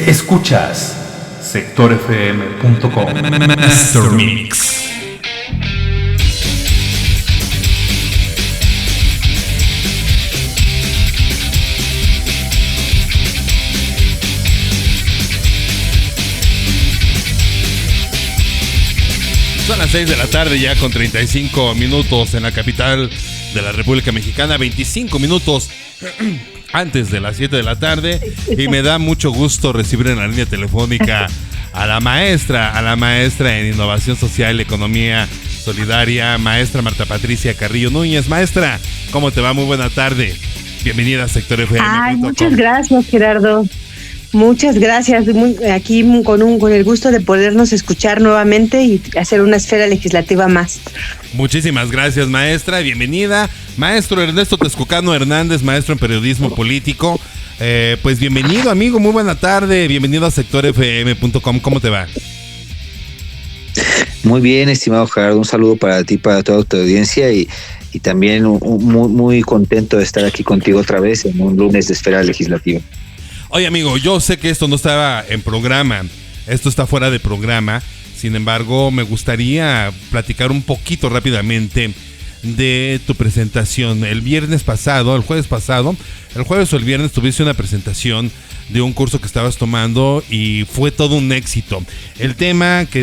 Escuchas sectorfm.com Master Mix. Son las 6 de la tarde ya con 35 minutos en la capital de la República Mexicana, 25 minutos antes de las 7 de la tarde, y me da mucho gusto recibir en la línea telefónica a la maestra en Innovación Social, Economía Solidaria, maestra Marta Patricia Carrillo Núñez. Maestra, ¿cómo te va? Muy buena tarde. Bienvenida a Sector FM. Muchas gracias, Gerardo. Muchas gracias. Aquí con el gusto de podernos escuchar nuevamente y hacer una esfera legislativa más. Muchísimas gracias, maestra. Bienvenida. Maestro Ernesto Texcocano Hernández, maestro en periodismo político. Pues bienvenido, amigo. Muy buena tarde. Bienvenido a sectorfm.com. ¿Cómo te va? Muy bien, estimado Gerardo. Un saludo para ti, para toda tu audiencia y también muy contento de estar aquí contigo otra vez en un lunes de esfera legislativa. Oye, amigo, yo sé que esto no estaba en programa, esto está fuera de programa. Sin embargo, me gustaría platicar un poquito rápidamente de tu presentación. El jueves o el viernes tuviste una presentación de un curso que estabas tomando y fue todo un éxito. El tema que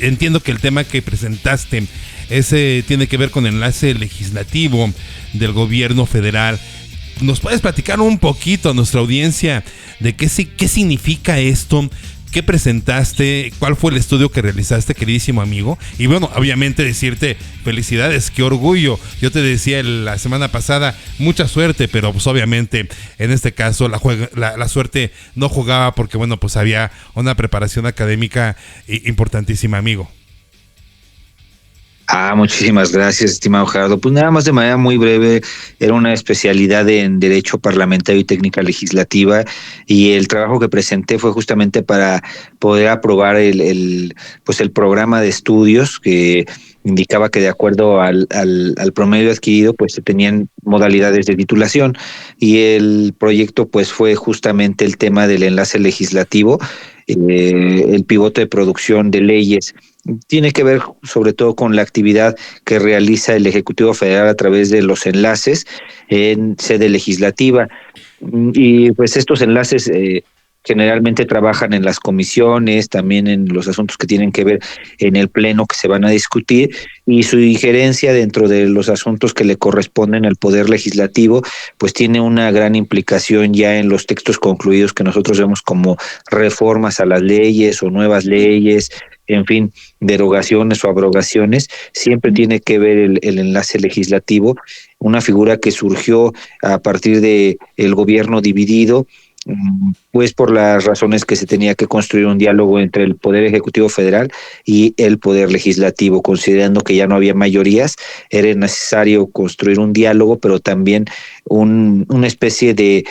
entiendo que el tema que presentaste ese tiene que ver con el enlace legislativo del gobierno federal. ¿Nos puedes platicar un poquito a nuestra audiencia de qué significa esto? ¿Qué presentaste? ¿Cuál fue el estudio que realizaste, queridísimo amigo? Y bueno, obviamente decirte felicidades, qué orgullo. Yo te decía la semana pasada, mucha suerte, pero pues obviamente en este caso la suerte no jugaba porque bueno, pues había una preparación académica importantísima, amigo. Muchísimas gracias, estimado Gerardo. Pues nada más de manera muy breve, era una especialidad en Derecho Parlamentario y Técnica Legislativa, y el trabajo que presenté fue justamente para poder aprobar el programa de estudios que indicaba que de acuerdo al promedio adquirido, pues se tenían modalidades de titulación, y el proyecto pues fue justamente el tema del enlace legislativo, el pivote de producción de leyes. Tiene que ver sobre todo con la actividad que realiza el Ejecutivo Federal a través de los enlaces en sede legislativa, y pues estos enlaces generalmente trabajan en las comisiones, también en los asuntos que tienen que ver en el pleno que se van a discutir, y su injerencia dentro de los asuntos que le corresponden al Poder Legislativo, pues tiene una gran implicación ya en los textos concluidos que nosotros vemos como reformas a las leyes o nuevas leyes, en fin, derogaciones o abrogaciones. Siempre tiene que ver el enlace legislativo, una figura que surgió a partir de el gobierno dividido, pues por las razones que se tenía que construir un diálogo entre el Poder Ejecutivo Federal y el Poder Legislativo, considerando que ya no había mayorías, era necesario construir un diálogo, pero también una especie de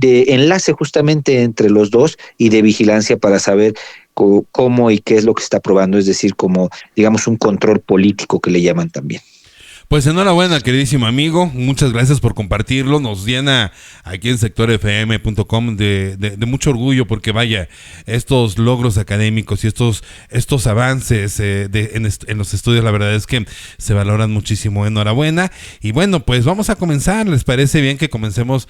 enlace justamente entre los dos y de vigilancia para saber cómo y qué es lo que se está aprobando, es decir, como digamos un control político que le llaman también. Pues enhorabuena, queridísimo amigo, muchas gracias por compartirlo, nos llena aquí en sectorfm.com de mucho orgullo, porque vaya, estos logros académicos y estos avances en los estudios, la verdad es que se valoran muchísimo. Enhorabuena. Y bueno, pues vamos a comenzar. ¿Les parece bien que comencemos,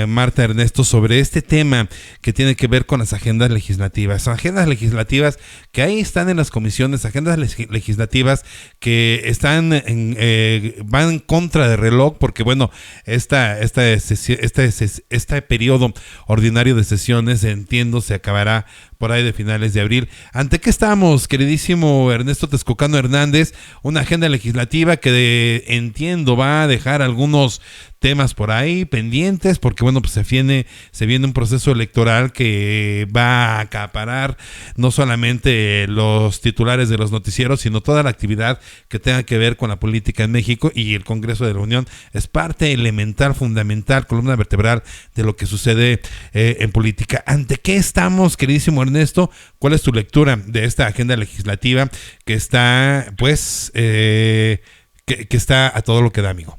Marta, Ernesto, sobre este tema que tiene que ver con las agendas legislativas? Agendas legislativas que ahí están en las comisiones, agendas legislativas que están van en contra de reloj, porque bueno, este periodo ordinario de sesiones, entiendo, se acabará por ahí de finales de abril. ¿Ante qué estamos, queridísimo Ernesto Texcocano Hernández? Una agenda legislativa que entiendo va a dejar algunos temas por ahí pendientes, porque bueno, pues se viene un proceso electoral que va a acaparar no solamente los titulares de los noticieros, sino toda la actividad que tenga que ver con la política en México, y el Congreso de la Unión es parte elemental, fundamental, columna vertebral de lo que sucede en política. ¿Ante qué estamos, queridísimo Ernesto? ¿Cuál es tu lectura de esta agenda legislativa que está, pues, que está a todo lo que da, amigo?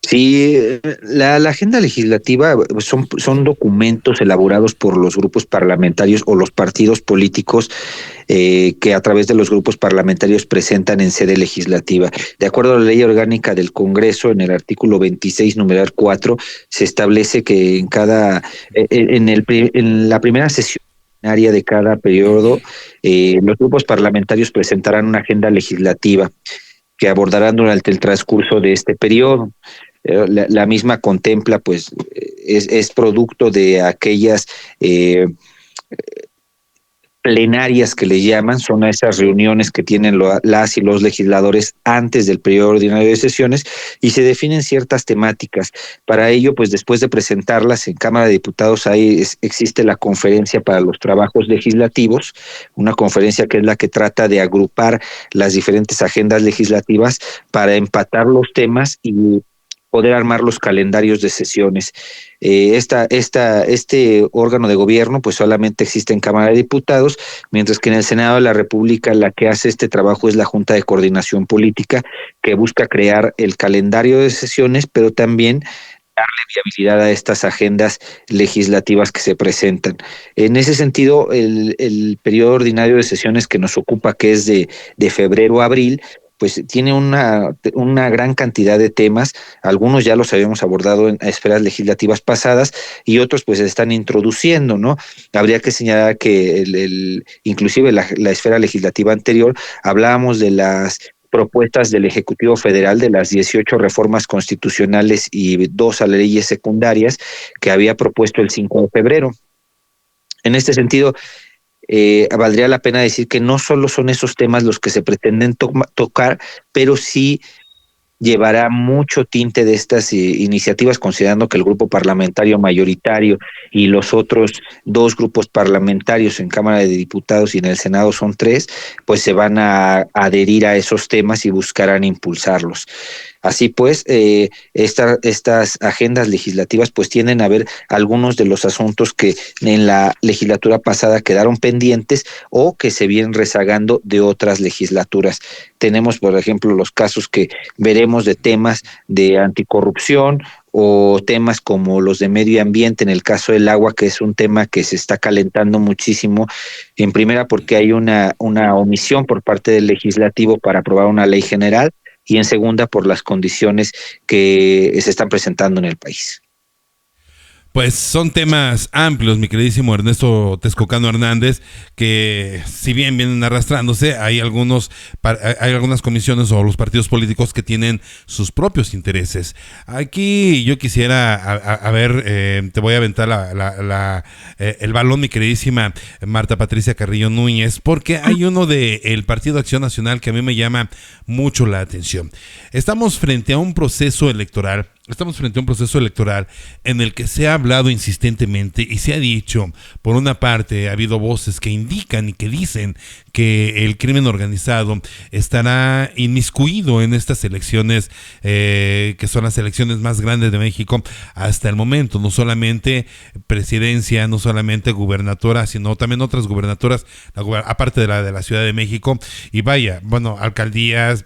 Sí, la agenda legislativa son documentos elaborados por los grupos parlamentarios o los partidos políticos que a través de los grupos parlamentarios presentan en sede legislativa. De acuerdo a la ley orgánica del Congreso, en el artículo 26, numeral 4, se establece que en la primera sesión ordinaria de cada periodo, los grupos parlamentarios presentarán una agenda legislativa que abordarán durante el transcurso de este periodo. La misma contempla, pues, es producto de aquellas plenarias que le llaman, son a esas reuniones que tienen las y los legisladores antes del periodo ordinario de sesiones, y se definen ciertas temáticas. Para ello, pues después de presentarlas en Cámara de Diputados, existe la conferencia para los trabajos legislativos, una conferencia que es la que trata de agrupar las diferentes agendas legislativas para empatar los temas y poder armar los calendarios de sesiones. Este órgano de gobierno pues solamente existe en Cámara de Diputados, mientras que en el Senado de la República la que hace este trabajo es la Junta de Coordinación Política, que busca crear el calendario de sesiones, pero también darle viabilidad a estas agendas legislativas que se presentan. En ese sentido, el periodo ordinario de sesiones que nos ocupa, que es de febrero a abril, pues tiene una gran cantidad de temas. Algunos ya los habíamos abordado en esferas legislativas pasadas y otros pues se están introduciendo, ¿no? Habría que señalar que inclusive la esfera legislativa anterior hablábamos de las propuestas del Ejecutivo Federal, de las 18 reformas constitucionales y 2 a leyes secundarias que había propuesto el 5 de febrero. En este sentido, valdría la pena decir que no solo son esos temas los que se pretenden tocar, pero sí llevará mucho tinte de estas iniciativas, considerando que el grupo parlamentario mayoritario y los otros 2 grupos parlamentarios en Cámara de Diputados y en el Senado son 3, pues se van a adherir a esos temas y buscarán impulsarlos. Así pues, estas agendas legislativas pues tienden a ver algunos de los asuntos que en la legislatura pasada quedaron pendientes o que se vienen rezagando de otras legislaturas. Tenemos, por ejemplo, los casos que veremos de temas de anticorrupción o temas como los de medio ambiente, en el caso del agua, que es un tema que se está calentando muchísimo, en primera porque hay una omisión por parte del legislativo para aprobar una ley general, y en segunda por las condiciones que se están presentando en el país. Pues son temas amplios, mi queridísimo Ernesto Texcocano Hernández, que si bien vienen arrastrándose, hay algunas comisiones o los partidos políticos que tienen sus propios intereses. Aquí yo quisiera, te voy a aventar el balón, mi queridísima Marta Patricia Carrillo Núñez, porque hay uno del Partido Acción Nacional que a mí me llama mucho la atención. Estamos frente a un proceso electoral en el que se ha hablado insistentemente y se ha dicho, por una parte, ha habido voces que indican y que dicen que el crimen organizado estará inmiscuido en estas elecciones, que son las elecciones más grandes de México hasta el momento, no solamente presidencia, no solamente gubernatura, sino también otras gubernaturas, aparte de la Ciudad de México, y vaya, bueno, alcaldías,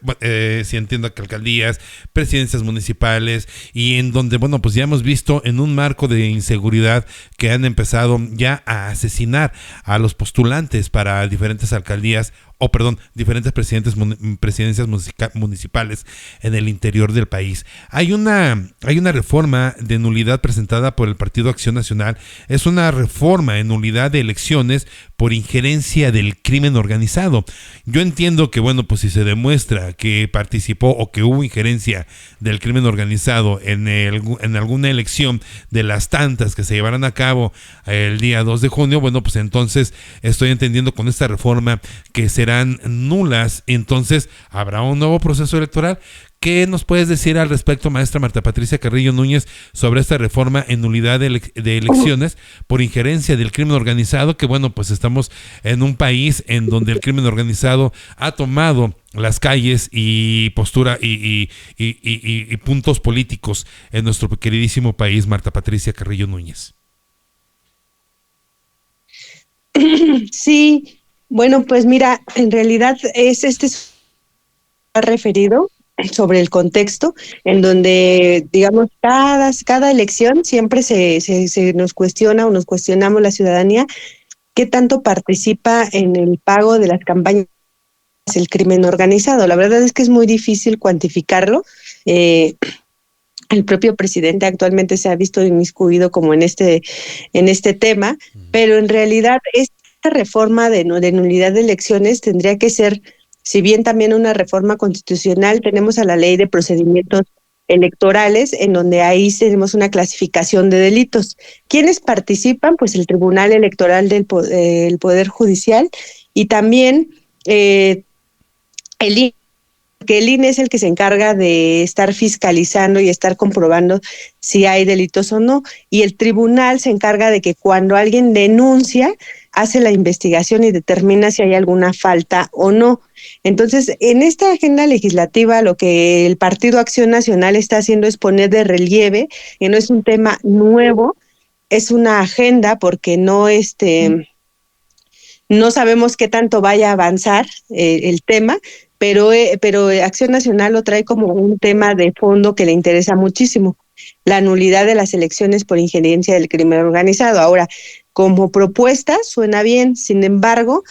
si entiendo que alcaldías, presidencias municipales, y en donde, bueno, pues ya hemos visto en un marco de inseguridad que han empezado ya a asesinar a los postulantes para diferentes alcaldías, diferentes presidencias municipales en el interior del país. Hay una reforma de nulidad presentada por el Partido Acción Nacional. Es una reforma en nulidad de elecciones por injerencia del crimen organizado. Yo entiendo que, bueno, pues si se demuestra que participó o que hubo injerencia del crimen organizado en alguna elección de las tantas que se llevarán a cabo el día 2 de junio, bueno, pues entonces estoy entendiendo con esta reforma que serán nulas. Entonces habrá un nuevo proceso electoral. ¿Qué nos puedes decir al respecto, maestra Marta Patricia Carrillo Núñez, sobre esta reforma en nulidad de elecciones por injerencia del crimen organizado? Que, bueno, pues estamos en un país en donde el crimen organizado ha tomado las calles y postura y puntos políticos en nuestro queridísimo país, Marta Patricia Carrillo Núñez. Sí, bueno, pues mira, en realidad es referido sobre el contexto, en donde, digamos, cada elección siempre se nos cuestiona o nos cuestionamos la ciudadanía qué tanto participa en el pago de las campañas el crimen organizado. La verdad es que es muy difícil cuantificarlo. Eh, el propio presidente actualmente se ha visto inmiscuido como en este tema, pero en realidad esta reforma de nulidad de elecciones tendría que ser, si bien también una reforma constitucional, tenemos a la ley de procedimientos electorales, en donde ahí tenemos una clasificación de delitos. ¿Quiénes participan? Pues el Tribunal Electoral el Poder Judicial y también el INE, que el INE es el que se encarga de estar fiscalizando y estar comprobando si hay delitos o no, y el tribunal se encarga de que cuando alguien denuncia, hace la investigación y determina si hay alguna falta o no. Entonces, en esta agenda legislativa, lo que el Partido Acción Nacional está haciendo es poner de relieve que no es un tema nuevo, es una agenda porque no sabemos qué tanto vaya a avanzar el tema, pero Acción Nacional lo trae como un tema de fondo que le interesa muchísimo, la nulidad de las elecciones por injerencia del crimen organizado. Ahora, como propuesta suena bien, sin embargo,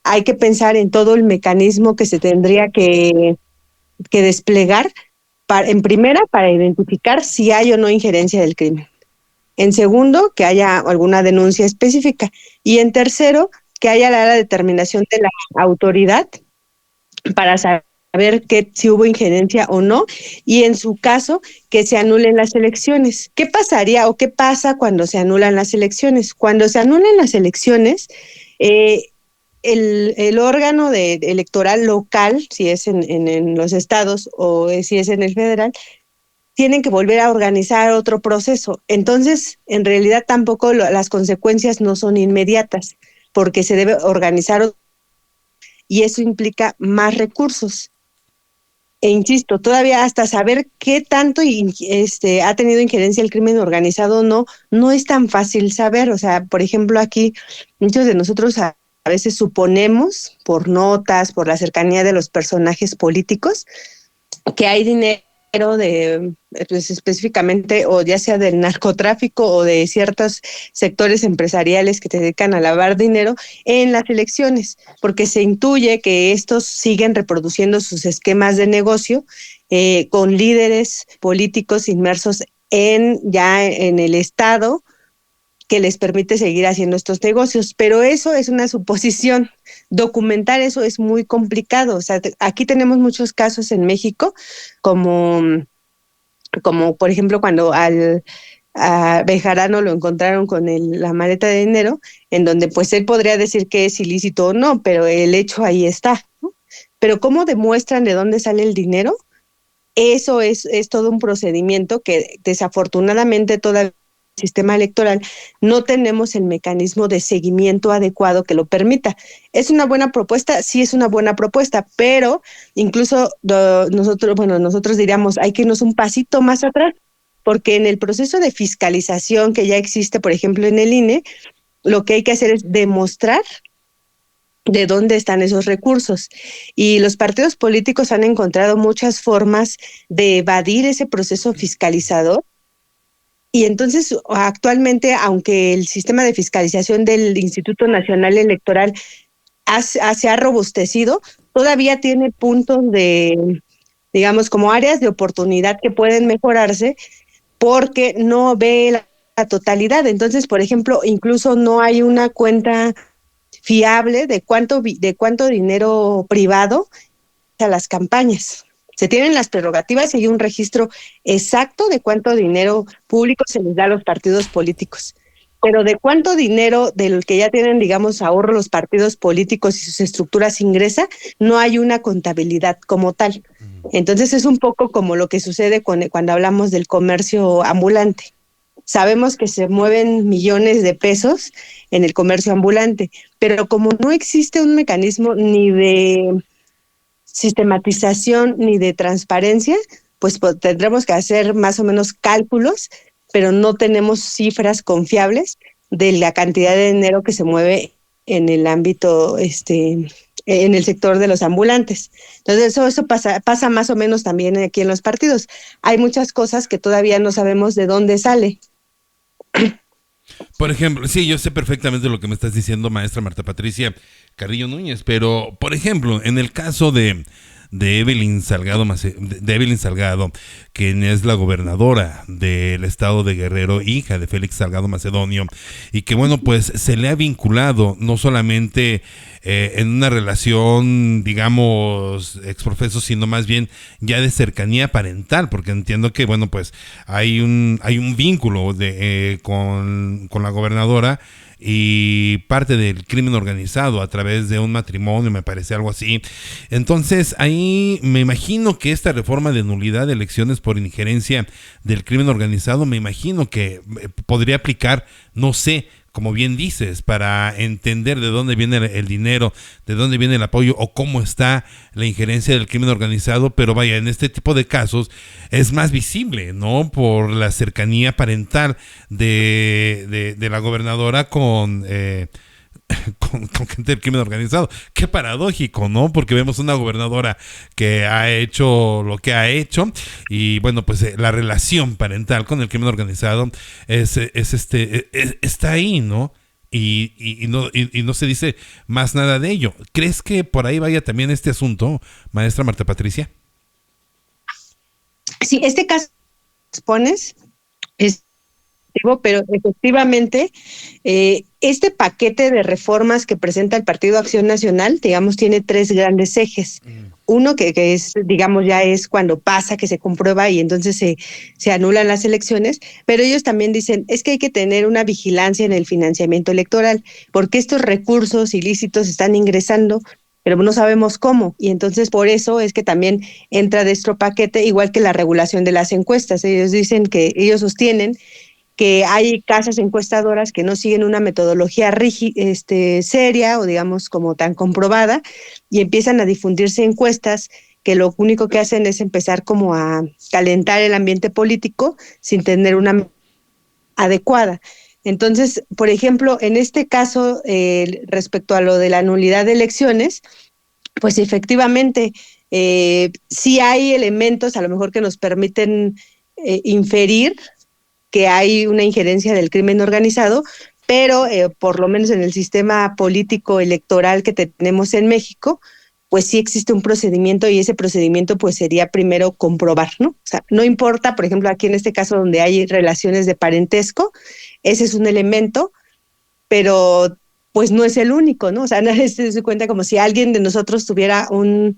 hay que pensar en todo el mecanismo que se tendría que desplegar en primera, para identificar si hay o no injerencia del crimen. En segundo, que haya alguna denuncia específica. Y en tercero, que haya la determinación de la autoridad para saber si hubo injerencia o no, y en su caso, que se anulen las elecciones. ¿Qué pasaría o qué pasa cuando se anulan las elecciones? Cuando se anulan las elecciones, el órgano electoral local, si es en los estados o si es en el federal, tienen que volver a organizar otro proceso. Entonces, en realidad tampoco las consecuencias no son inmediatas, porque se debe organizar y eso implica más recursos. E insisto, todavía hasta saber qué tanto ha tenido injerencia el crimen organizado no es tan fácil saber. O sea, por ejemplo, aquí muchos de nosotros a veces suponemos, por notas, por la cercanía de los personajes políticos, que hay dinero pues específicamente, o ya sea del narcotráfico o de ciertos sectores empresariales que se dedican a lavar dinero en las elecciones, porque se intuye que estos siguen reproduciendo sus esquemas de negocio con líderes políticos inmersos ya en el Estado, que les permite seguir haciendo estos negocios, pero eso es una suposición. Documentar eso es muy complicado. O sea, aquí tenemos muchos casos en México, como por ejemplo cuando a Bejarano lo encontraron con la maleta de dinero, en donde pues él podría decir que es ilícito o no, pero el hecho ahí está, ¿no? Pero ¿cómo demuestran de dónde sale el dinero? Eso es todo un procedimiento que desafortunadamente todavía sistema electoral no tenemos el mecanismo de seguimiento adecuado que lo permita. ¿Es una buena propuesta? Sí, es una buena propuesta, pero incluso nosotros diríamos hay que irnos un pasito más atrás, porque en el proceso de fiscalización que ya existe, por ejemplo, en el INE, lo que hay que hacer es demostrar de dónde están esos recursos. Y los partidos políticos han encontrado muchas formas de evadir ese proceso fiscalizador. Y entonces, actualmente, aunque el sistema de fiscalización del Instituto Nacional Electoral se ha robustecido, todavía tiene puntos digamos, como áreas de oportunidad que pueden mejorarse porque no ve la totalidad. Entonces, por ejemplo, incluso no hay una cuenta fiable de cuánto dinero privado a las campañas. Se tienen las prerrogativas y hay un registro exacto de cuánto dinero público se les da a los partidos políticos. Pero de cuánto dinero del que ya tienen, digamos, ahorro los partidos políticos y sus estructuras ingresa, no hay una contabilidad como tal. Entonces es un poco como lo que sucede cuando hablamos del comercio ambulante. Sabemos que se mueven millones de pesos en el comercio ambulante, pero como no existe un mecanismo ni de sistematización ni de transparencia, pues tendremos que hacer más o menos cálculos, pero no tenemos cifras confiables de la cantidad de dinero que se mueve en el ámbito en el sector de los ambulantes. Entonces eso pasa más o menos también aquí en los partidos. Hay muchas cosas que todavía no sabemos de dónde sale. Por ejemplo, sí, yo sé perfectamente lo que me estás diciendo, maestra Marta Patricia Carrillo Núñez, pero, por ejemplo, en el caso de Evelyn Salgado, de Evelyn Salgado, quien es la gobernadora del estado de Guerrero, hija de Félix Salgado Macedonio, y que bueno, pues se le ha vinculado no solamente en una relación, digamos, exprofeso, sino más bien ya de cercanía parental, porque entiendo que bueno, pues hay un vínculo con la gobernadora y parte del crimen organizado a través de un matrimonio, me parece algo así. Entonces ahí me imagino que esta reforma de nulidad de elecciones por injerencia del crimen organizado, me imagino que podría aplicar, no sé, como bien dices, para entender de dónde viene el dinero, de dónde viene el apoyo o cómo está la injerencia del crimen organizado, pero vaya, en este tipo de casos es más visible, ¿no? Por la cercanía parental de la gobernadora con gente del crimen organizado. Qué paradójico, ¿no? Porque vemos una gobernadora que ha hecho lo que ha hecho y bueno, pues la relación parental con el crimen organizado está ahí, ¿no? Y no se dice más nada de ello. ¿Crees que por ahí vaya también este asunto, maestra Marta Patricia? Sí, este caso que expones es, pero efectivamente este paquete de reformas que presenta el Partido Acción Nacional, digamos, tiene tres grandes ejes. Uno que es, digamos, ya es cuando pasa, que se comprueba y entonces se anulan las elecciones, pero ellos también dicen, es que hay que tener una vigilancia en el financiamiento electoral, porque estos recursos ilícitos están ingresando, pero no sabemos cómo, y entonces por eso es que también entra de este paquete, igual que la regulación de las encuestas. Ellos dicen que ellos sostienen que hay casas encuestadoras que no siguen una metodología seria o digamos como tan comprobada y empiezan a difundirse encuestas que lo único que hacen es empezar como a calentar el ambiente político sin tener una adecuada. Entonces, por ejemplo, en este caso, respecto a lo de la nulidad de elecciones, pues efectivamente sí hay elementos a lo mejor que nos permiten inferir que hay una injerencia del crimen organizado, pero por lo menos en el sistema político electoral que tenemos en México, pues sí existe un procedimiento y ese procedimiento pues sería primero comprobar, ¿no? O sea, no importa, por ejemplo, aquí en este caso donde hay relaciones de parentesco, ese es un elemento, pero pues no es el único, ¿no? O sea, nadie se da cuenta como si alguien de nosotros tuviera un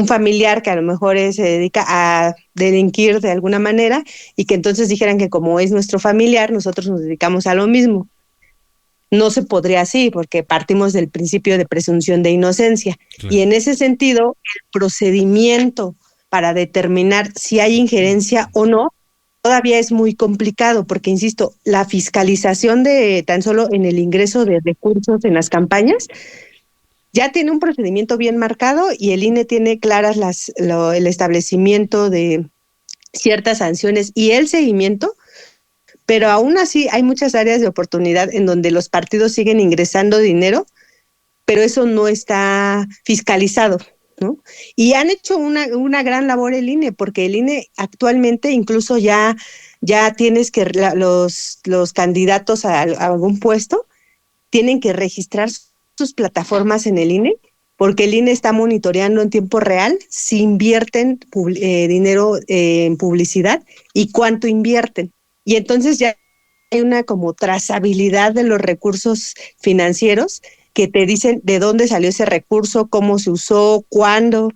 familiar que a lo mejor se dedica a delinquir de alguna manera y que entonces dijeran que como es nuestro familiar, nosotros nos dedicamos a lo mismo. No se podría así porque partimos del principio de presunción de inocencia. Claro. Y en ese sentido, el procedimiento para determinar si hay injerencia o no todavía es muy complicado porque, insisto, la fiscalización de tan solo en el ingreso de recursos en las campañas ya tiene un procedimiento bien marcado y el INE tiene claras el establecimiento de ciertas sanciones y el seguimiento, pero aún así hay muchas áreas de oportunidad en donde los partidos siguen ingresando dinero, pero eso no está fiscalizado, ¿no? Y han hecho una gran labor el INE, porque el INE actualmente incluso ya tienes que los candidatos a algún puesto tienen que registrar sus plataformas en el INE, porque el INE está monitoreando en tiempo real si invierten dinero en publicidad y cuánto invierten. Y entonces ya hay una como trazabilidad de los recursos financieros que te dicen de dónde salió ese recurso, cómo se usó, cuándo.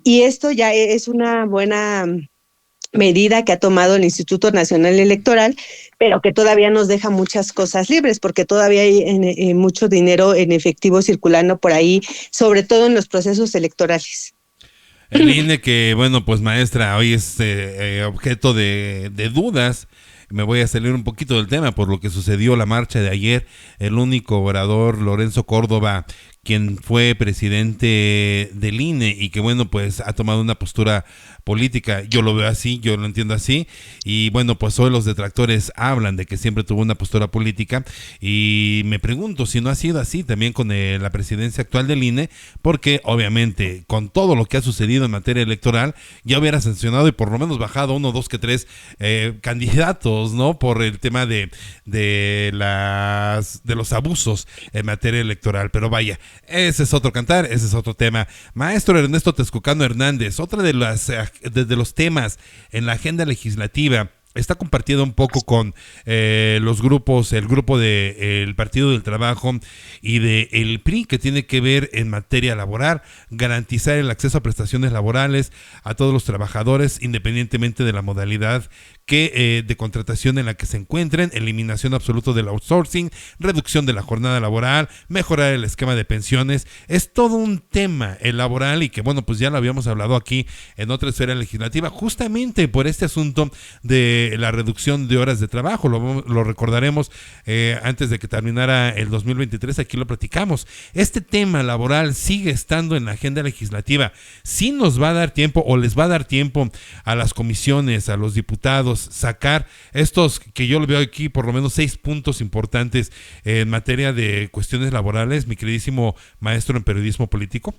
Y esto ya es una buena medida que ha tomado el Instituto Nacional Electoral, pero que todavía nos deja muchas cosas libres, porque todavía hay mucho dinero en efectivo circulando por ahí, sobre todo en los procesos electorales. El INE que, bueno, pues maestra, hoy es objeto de dudas. Me voy a salir un poquito del tema por lo que sucedió la marcha de ayer. El único orador, Lorenzo Córdoba, quien fue presidente del INE y que bueno, pues ha tomado una postura política. Yo lo veo así, yo lo entiendo así, y bueno, pues hoy los detractores hablan de que siempre tuvo una postura política, y me pregunto si no ha sido así también con la presidencia actual del INE, porque obviamente con todo lo que ha sucedido en materia electoral ya hubiera sancionado y por lo menos bajado uno, dos que tres candidatos, ¿no? Por el tema de los abusos en materia electoral. Pero vaya, ese es otro cantar, ese es otro tema. Maestro Ernesto Texcocano Hernández, otra de los temas en la agenda legislativa está compartido un poco con los grupos, el grupo del Partido del Trabajo y del PRI, que tiene que ver en materia laboral, garantizar el acceso a prestaciones laborales a todos los trabajadores, independientemente de la modalidad de contratación en la que se encuentren, eliminación absoluta del outsourcing, reducción de la jornada laboral, mejorar el esquema de pensiones. Es todo un tema el laboral, y que bueno, pues ya lo habíamos hablado aquí en otra esfera legislativa, justamente por este asunto de la reducción de horas de trabajo. Lo recordaremos antes de que terminara el 2023, aquí lo platicamos. Este tema laboral sigue estando en la agenda legislativa. Sí nos va a dar tiempo, o les va a dar tiempo a las comisiones, a los diputados, sacar estos, que yo lo veo aquí, por lo menos 6 puntos importantes en materia de cuestiones laborales, mi queridísimo maestro en periodismo político.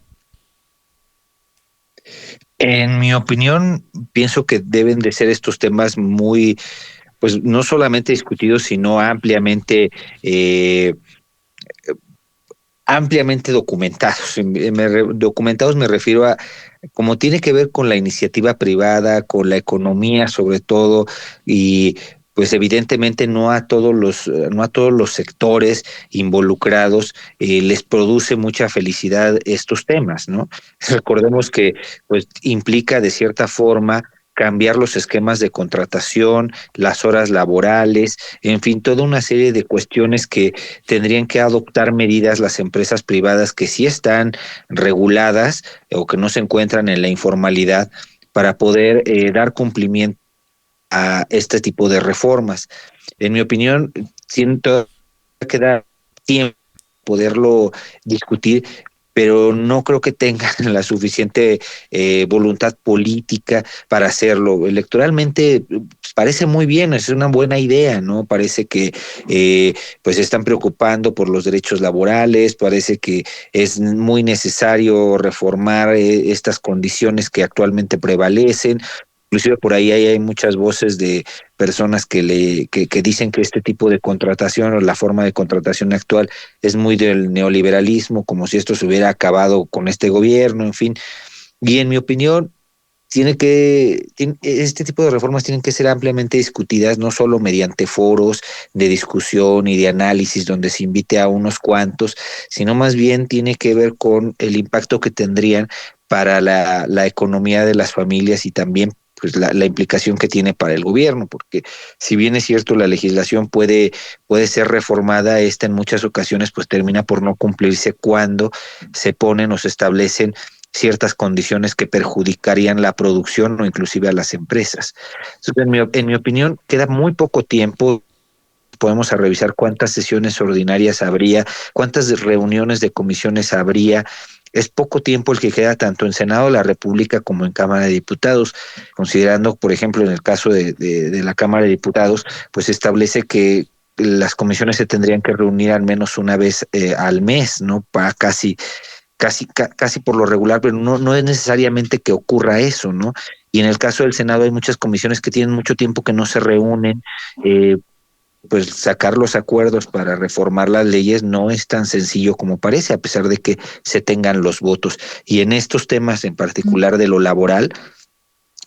En mi opinión, pienso que deben de ser estos temas muy, pues no solamente discutidos, sino ampliamente documentados. Documentados me refiero a como tiene que ver con la iniciativa privada, con la economía sobre todo, y pues evidentemente no a todos los sectores involucrados les produce mucha felicidad estos temas, ¿no? Recordemos que pues implica de cierta forma cambiar los esquemas de contratación, las horas laborales, en fin, toda una serie de cuestiones que tendrían que adoptar medidas las empresas privadas que sí están reguladas o que no se encuentran en la informalidad para poder dar cumplimiento a este tipo de reformas. En mi opinión, siento que da tiempo poderlo discutir, pero no creo que tengan la suficiente voluntad política para hacerlo. Electoralmente pues, parece muy bien, es una buena idea, ¿no? Parece que pues se están preocupando por los derechos laborales, parece que es muy necesario reformar estas condiciones que actualmente prevalecen. Inclusive por ahí hay muchas voces de personas que dicen que este tipo de contratación o la forma de contratación actual es muy del neoliberalismo, como si esto se hubiera acabado con este gobierno, en fin. Y en mi opinión, este tipo de reformas tienen que ser ampliamente discutidas, no solo mediante foros de discusión y de análisis donde se invite a unos cuantos, sino más bien tiene que ver con el impacto que tendrían para la economía de las familias y también pues la implicación que tiene para el gobierno, porque si bien es cierto la legislación puede ser reformada, esta en muchas ocasiones pues termina por no cumplirse cuando se ponen o se establecen ciertas condiciones que perjudicarían la producción o inclusive a las empresas. Entonces, en mi opinión, queda muy poco tiempo. Podemos revisar cuántas sesiones ordinarias habría, cuántas reuniones de comisiones habría. Es poco tiempo el que queda tanto en Senado de la República como en Cámara de Diputados, considerando, por ejemplo, en el caso de la Cámara de Diputados, pues establece que las comisiones se tendrían que reunir al menos una vez al mes, ¿no? Para casi por lo regular, pero no es necesariamente que ocurra eso, ¿no? Y en el caso del Senado hay muchas comisiones que tienen mucho tiempo que no se reúnen, pues sacar los acuerdos para reformar las leyes no es tan sencillo como parece, a pesar de que se tengan los votos. Y en estos temas, en particular de lo laboral,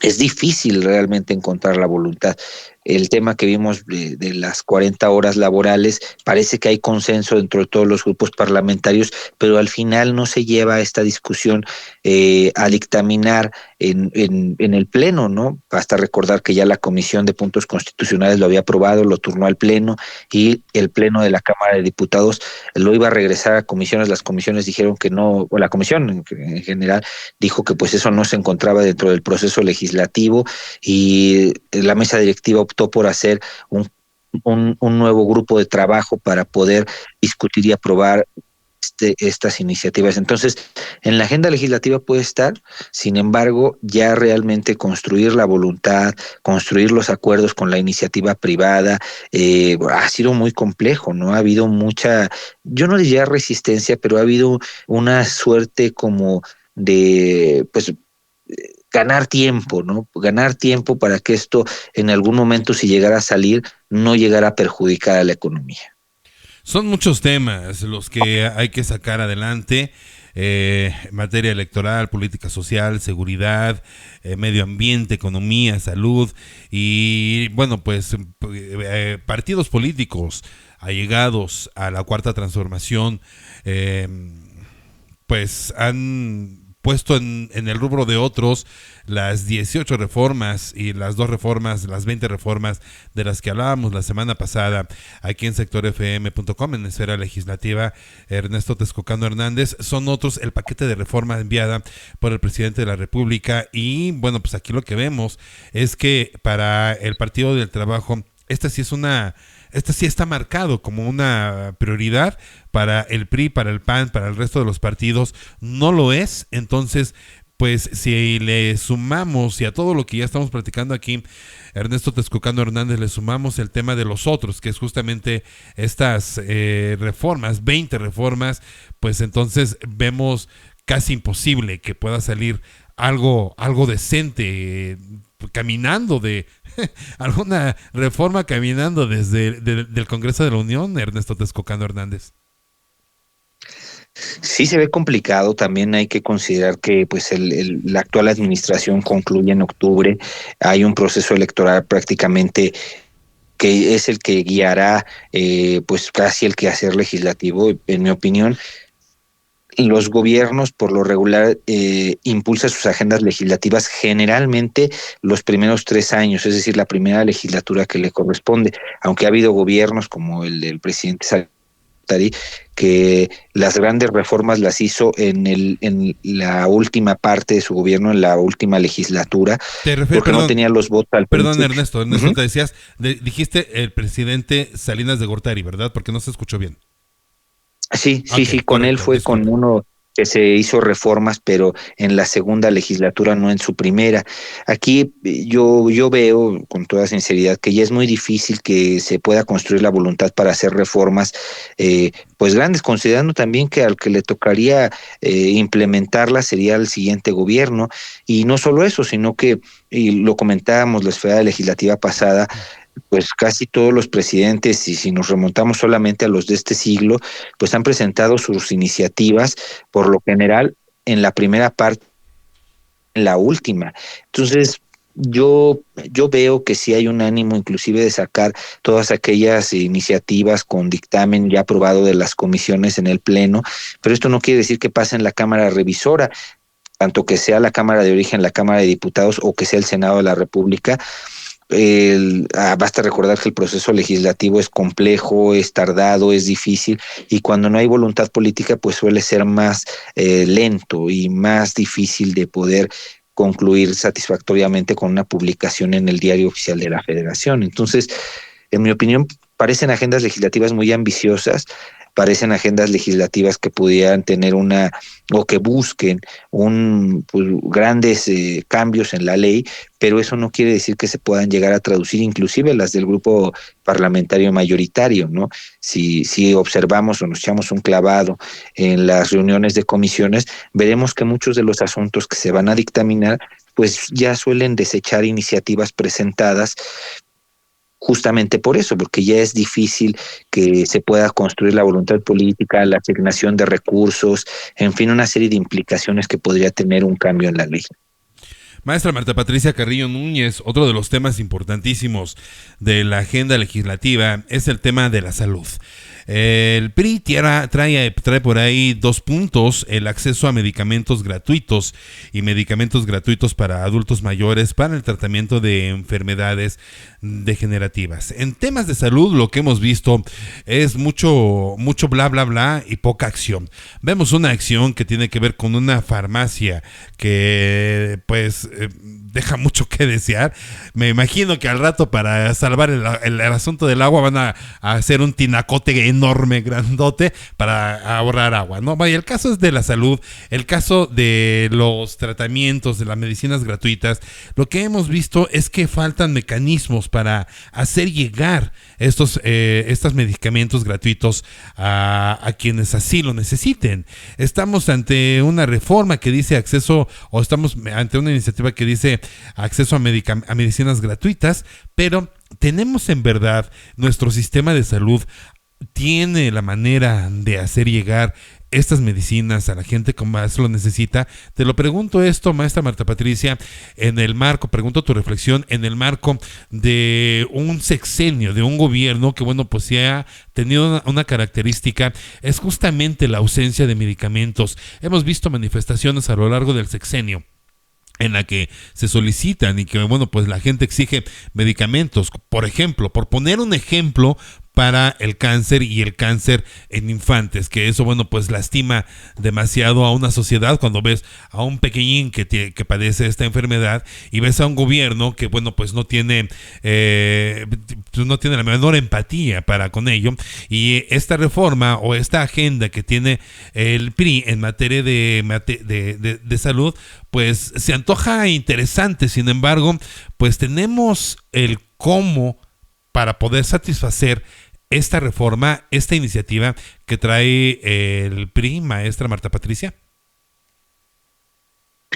es difícil realmente encontrar la voluntad. El tema que vimos de las 40 horas laborales, parece que hay consenso dentro de todos los grupos parlamentarios, pero al final no se lleva esta discusión a dictaminar en el Pleno, ¿no? Basta recordar que ya la Comisión de Puntos Constitucionales lo había aprobado, lo turnó al Pleno, y el Pleno de la Cámara de Diputados lo iba a regresar a comisiones. Las comisiones dijeron que no, o la Comisión en general dijo que pues eso no se encontraba dentro del proceso legislativo, y la mesa directiva optó por hacer un nuevo grupo de trabajo para poder discutir y aprobar estas iniciativas. Entonces, en la agenda legislativa puede estar, sin embargo, ya realmente construir la voluntad, construir los acuerdos con la iniciativa privada, ha sido muy complejo, ¿no? Ha habido mucha, yo no diría resistencia, pero ha habido una suerte como de, pues, ganar tiempo, ¿no? Ganar tiempo para que esto en algún momento, si llegara a salir, no llegara a perjudicar a la economía. Son muchos temas los que hay que sacar adelante. Materia electoral, política social, seguridad, medio ambiente, economía, salud y bueno, pues partidos políticos allegados a la Cuarta Transformación pues han puesto en el rubro de otros las 18 reformas y las 2 reformas, las 20 reformas de las que hablábamos la semana pasada aquí en sectorfm.com, en Esfera Legislativa. Ernesto Texcocano Hernández, son otros el paquete de reforma enviada por el presidente de la República. Y bueno, pues aquí lo que vemos es que para el Partido del Trabajo esta sí está marcado como una prioridad. Para el PRI, para el PAN, para el resto de los partidos no lo es. Entonces, pues si le sumamos, y a todo lo que ya estamos platicando aquí, Ernesto Texcocano Hernández, le sumamos el tema de los otros, que es justamente estas reformas, 20 reformas, pues entonces vemos casi imposible que pueda salir algo decente caminando de alguna reforma caminando desde del Congreso de la Unión, Ernesto Texcocano Hernández. Sí se ve complicado, también hay que considerar que pues la actual administración concluye en octubre, hay un proceso electoral prácticamente que es el que guiará pues casi el quehacer legislativo, en mi opinión. Los gobiernos por lo regular impulsan sus agendas legislativas generalmente los primeros 3 años, es decir, la primera legislatura que le corresponde, aunque ha habido gobiernos como el del presidente Sartori, que las grandes reformas las hizo en la última parte de su gobierno, en la última legislatura, porque no tenía los votos al Perdón, principio. Ernesto, te decías, dijiste el presidente Salinas de Gortari, ¿verdad? Porque no se escuchó bien. Sí, Okay, sí, con él fue disculpa. con uno que se hizo reformas, pero en la segunda legislatura, no en su primera. Aquí yo veo con toda sinceridad que ya es muy difícil que se pueda construir la voluntad para hacer reformas pues grandes, considerando también que al que le tocaría implementarlas sería el siguiente gobierno. Y no solo eso, sino que, y lo comentábamos la esfera legislativa pasada, pues casi todos los presidentes, y si nos remontamos solamente a los de este siglo, pues han presentado sus iniciativas, por lo general, en la primera parte, en la última. Entonces, yo veo que sí hay un ánimo inclusive de sacar todas aquellas iniciativas con dictamen ya aprobado de las comisiones en el Pleno, pero esto no quiere decir que pase en la Cámara Revisora, tanto que sea la Cámara de Origen, la Cámara de Diputados o que sea el Senado de la República. Basta recordar que el proceso legislativo es complejo, es tardado, es difícil, y cuando no hay voluntad política pues suele ser más lento y más difícil de poder concluir satisfactoriamente con una publicación en el Diario Oficial de la Federación. Entonces, en mi opinión, parecen agendas legislativas muy ambiciosas, parecen agendas legislativas que pudieran tener o que busquen pues, grandes cambios en la ley, pero eso no quiere decir que se puedan llegar a traducir, inclusive las del grupo parlamentario mayoritario, ¿no? Si observamos o nos echamos un clavado en las reuniones de comisiones, veremos que muchos de los asuntos que se van a dictaminar, pues ya suelen desechar iniciativas presentadas, justamente por eso, porque ya es difícil que se pueda construir la voluntad política, la asignación de recursos, en fin, una serie de implicaciones que podría tener un cambio en la ley. Maestra Marta Patricia Carrillo Núñez, otro de los temas importantísimos de la agenda legislativa es el tema de la salud. El PRI trae por ahí 2 puntos: el acceso a medicamentos gratuitos y medicamentos gratuitos para adultos mayores para el tratamiento de enfermedades degenerativas. En temas de salud, lo que hemos visto es mucho bla bla bla y poca acción. Vemos una acción que tiene que ver con una farmacia que pues deja mucho que desear. Me imagino que al rato para salvar el asunto del agua van a hacer un tinacote enorme, grandote, para ahorrar agua, ¿no? Vaya, el caso es de la salud, el caso de los tratamientos, de las medicinas gratuitas. Lo que hemos visto es que faltan mecanismos para hacer llegar estos medicamentos gratuitos a quienes así lo necesiten. Estamos ante una reforma que dice acceso, o estamos ante una iniciativa que dice acceso a medicinas gratuitas, pero tenemos en verdad, nuestro sistema de salud tiene la manera de hacer llegar estas medicinas a la gente como más lo necesita. Te lo pregunto esto, maestra Marta Patricia, pregunto tu reflexión en el marco de un sexenio, de un gobierno que, bueno, pues sí ha tenido una característica, es justamente la ausencia de medicamentos. Hemos visto manifestaciones a lo largo del sexenio en la que se solicitan y que, bueno, pues la gente exige medicamentos, por ejemplo, por poner un ejemplo, para el cáncer y el cáncer en infantes, que eso, bueno, pues lastima demasiado a una sociedad cuando ves a un pequeñín que padece esta enfermedad y ves a un gobierno que, bueno, pues no tiene la menor empatía para con ello. Y esta reforma o esta agenda que tiene el PRI en materia de salud, pues se antoja interesante. Sin embargo, pues tenemos el cómo para poder satisfacer esta reforma, esta iniciativa que trae el PRI, maestra Marta Patricia.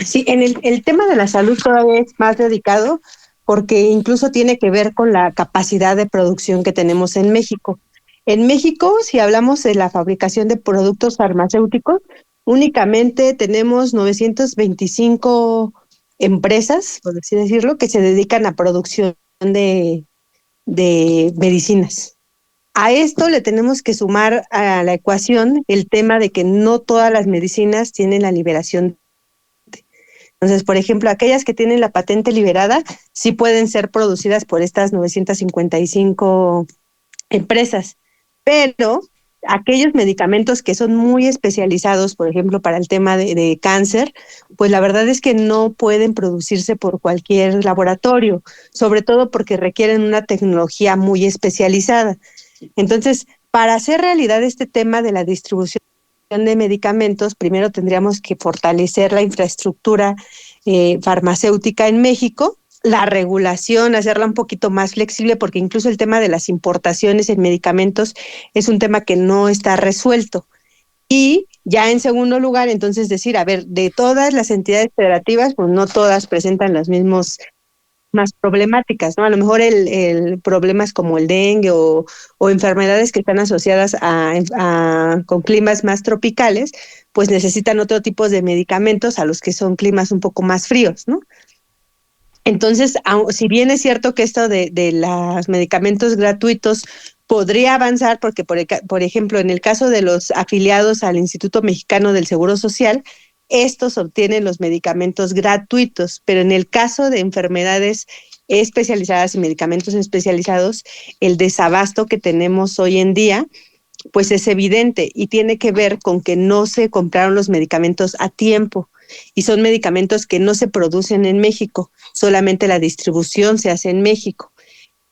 Sí, en el tema de la salud todavía es más dedicado porque incluso tiene que ver con la capacidad de producción que tenemos en México. En México, si hablamos de la fabricación de productos farmacéuticos, únicamente tenemos 925 empresas, por así decirlo, que se dedican a producción de medicinas. A esto le tenemos que sumar a la ecuación el tema de que no todas las medicinas tienen la liberación. Entonces, por ejemplo, aquellas que tienen la patente liberada sí pueden ser producidas por estas 955 empresas, pero aquellos medicamentos que son muy especializados, por ejemplo, para el tema de cáncer, pues la verdad es que no pueden producirse por cualquier laboratorio, sobre todo porque requieren una tecnología muy especializada. Entonces, para hacer realidad este tema de la distribución de medicamentos, primero tendríamos que fortalecer la infraestructura farmacéutica en México, la regulación, hacerla un poquito más flexible, porque incluso el tema de las importaciones en medicamentos es un tema que no está resuelto. Y ya en segundo lugar, entonces decir, a ver, de todas las entidades federativas, pues no todas presentan las mismas problemáticas, ¿no? A lo mejor el problemas como el dengue o enfermedades que están asociadas con climas más tropicales, pues necesitan otro tipo de medicamentos a los que son climas un poco más fríos, ¿no? Entonces, si bien es cierto que esto de los medicamentos gratuitos podría avanzar, porque por ejemplo, en el caso de los afiliados al Instituto Mexicano del Seguro Social, estos obtienen los medicamentos gratuitos, pero en el caso de enfermedades especializadas y medicamentos especializados, el desabasto que tenemos hoy en día, pues es evidente y tiene que ver con que no se compraron los medicamentos a tiempo y son medicamentos que no se producen en México, solamente la distribución se hace en México.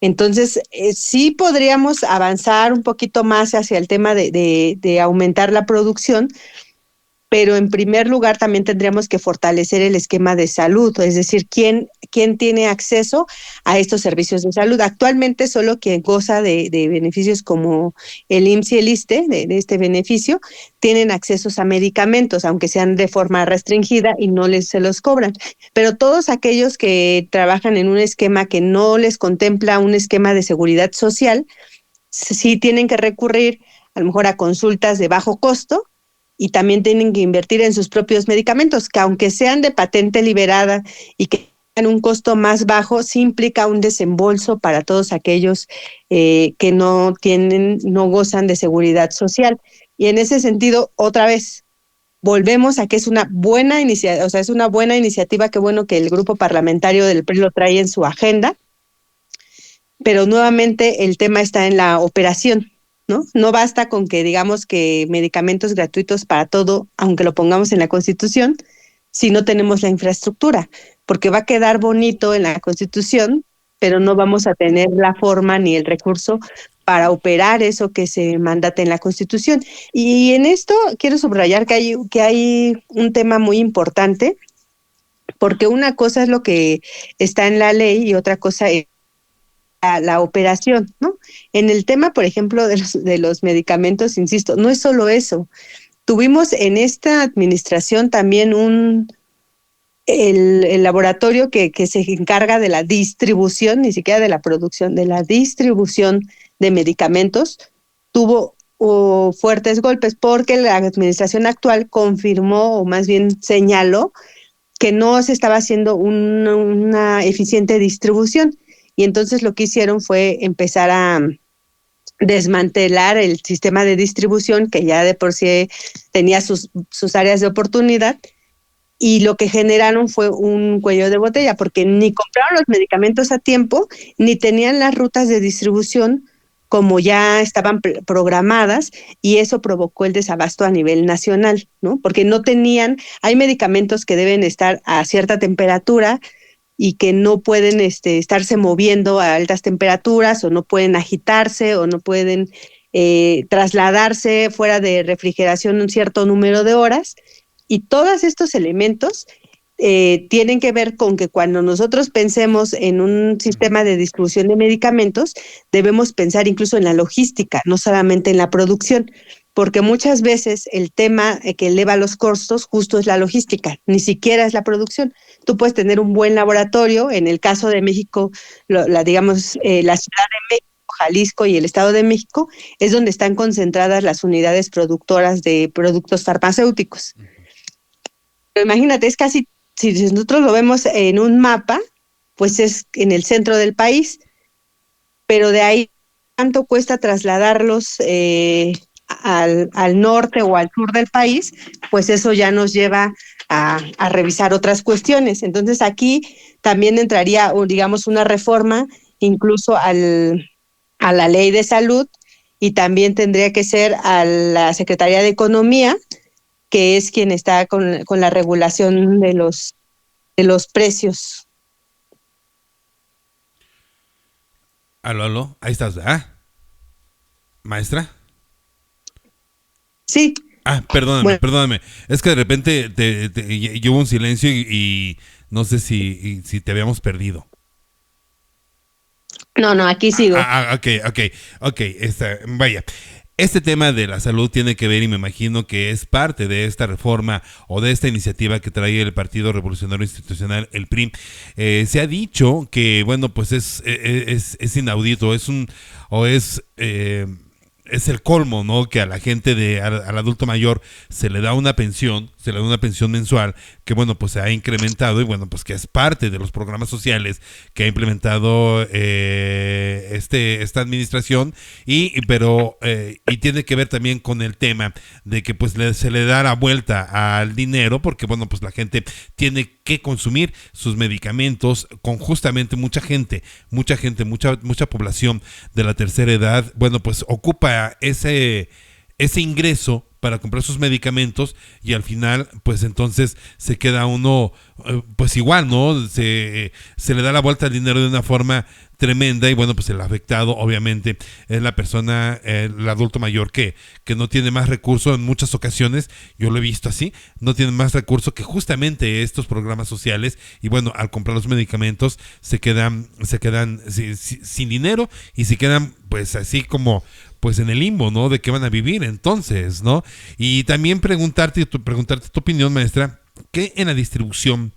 Entonces, sí podríamos avanzar un poquito más hacia el tema de aumentar la producción, pero en primer lugar también tendríamos que fortalecer el esquema de salud, es decir, ¿quién tiene acceso a estos servicios de salud? Actualmente solo quien goza de beneficios como el IMSS y el ISSSTE, de este beneficio, tienen accesos a medicamentos, aunque sean de forma restringida y no se los cobran. Pero todos aquellos que trabajan en un esquema que no les contempla un esquema de seguridad social, sí tienen que recurrir a lo mejor a consultas de bajo costo, y también tienen que invertir en sus propios medicamentos, que aunque sean de patente liberada y que tengan un costo más bajo, sí implica un desembolso para todos aquellos que no gozan de seguridad social. Y en ese sentido, otra vez, volvemos a que es una buena iniciativa, es una buena iniciativa, qué bueno que el grupo parlamentario del PRI lo trae en su agenda, pero nuevamente el tema está en la operación. No basta con que digamos que medicamentos gratuitos para todo, aunque lo pongamos en la Constitución, si no tenemos la infraestructura, porque va a quedar bonito en la Constitución, pero no vamos a tener la forma ni el recurso para operar eso que se mandata en la Constitución. Y en esto quiero subrayar que hay un tema muy importante, porque una cosa es lo que está en la ley y otra cosa es la operación, ¿no? En el tema, por ejemplo, de los medicamentos, insisto, no es solo eso. Tuvimos en esta administración también el laboratorio que se encarga de la distribución, ni siquiera de la producción, de la distribución de medicamentos, tuvo fuertes golpes porque la administración actual confirmó, o más bien señaló, que no se estaba haciendo una eficiente distribución. Y entonces lo que hicieron fue empezar a desmantelar el sistema de distribución, que ya de por sí tenía sus áreas de oportunidad, y lo que generaron fue un cuello de botella, porque ni compraron los medicamentos a tiempo, ni tenían las rutas de distribución como ya estaban programadas, y eso provocó el desabasto a nivel nacional, ¿no? Porque no tenían, hay medicamentos que deben estar a cierta temperatura y que no pueden estarse moviendo a altas temperaturas, o no pueden agitarse, o no pueden trasladarse fuera de refrigeración un cierto número de horas. Y todos estos elementos tienen que ver con que cuando nosotros pensemos en un sistema de distribución de medicamentos, debemos pensar incluso en la logística, no solamente en la producción, porque muchas veces el tema que eleva los costos justo es la logística, ni siquiera es la producción. Tú puedes tener un buen laboratorio, en el caso de México, la Ciudad de México, Jalisco y el Estado de México, es donde están concentradas las unidades productoras de productos farmacéuticos. Pero imagínate, es casi, si nosotros lo vemos en un mapa, pues es en el centro del país, pero de ahí cuánto cuesta trasladarlos al norte o al sur del país, pues eso ya nos lleva a revisar otras cuestiones. Entonces aquí también entraría, digamos, una reforma incluso a la ley de salud, y también tendría que ser a la Secretaría de Economía, que es quien está con la regulación de los precios. Aló, ahí estás, ¿verdad? Maestra. Sí. Perdóname, Bueno, perdóname. Es que de repente y hubo un silencio y no sé si te habíamos perdido. no, aquí sigo. Ok, vaya. Este tema de la salud tiene que ver, y me imagino que es parte de esta reforma o de esta iniciativa que trae el Partido Revolucionario Institucional, el PRI. Se ha dicho que, bueno, pues es inaudito, es el colmo, ¿no? Que a la gente al adulto mayor se le da una pensión mensual que, bueno, pues se ha incrementado, y bueno, pues que es parte de los programas sociales que ha implementado esta administración, pero tiene que ver también con el tema de que pues se le da la vuelta al dinero, porque, bueno, pues la gente tiene que consumir sus medicamentos, con justamente mucha población de la tercera edad, bueno, pues ocupa ese ingreso para comprar sus medicamentos, y al final pues entonces se queda uno pues igual, ¿no? Se le da la vuelta al dinero de una forma tremenda, y bueno, pues el afectado obviamente es la persona, el adulto mayor que no tiene más recursos en muchas ocasiones. Yo lo he visto así, no tiene más recursos que justamente estos programas sociales, y bueno, al comprar los medicamentos se quedan sin dinero, y se quedan pues así como pues en el limbo, ¿no? De qué van a vivir entonces, ¿no? Y también preguntarte tu opinión, maestra, que en la distribución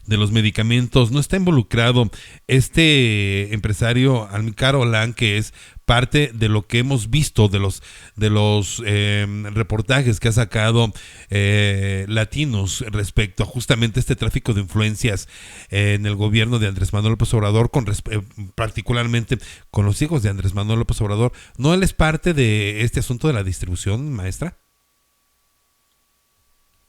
de los medicamentos no está involucrado este empresario Amílcar Olan, que es parte de lo que hemos visto de los reportajes que ha sacado Latinos respecto a justamente este tráfico de influencias en el gobierno de Andrés Manuel López Obrador, particularmente con los hijos de Andrés Manuel López Obrador. ¿No él es parte de este asunto de la distribución, maestra?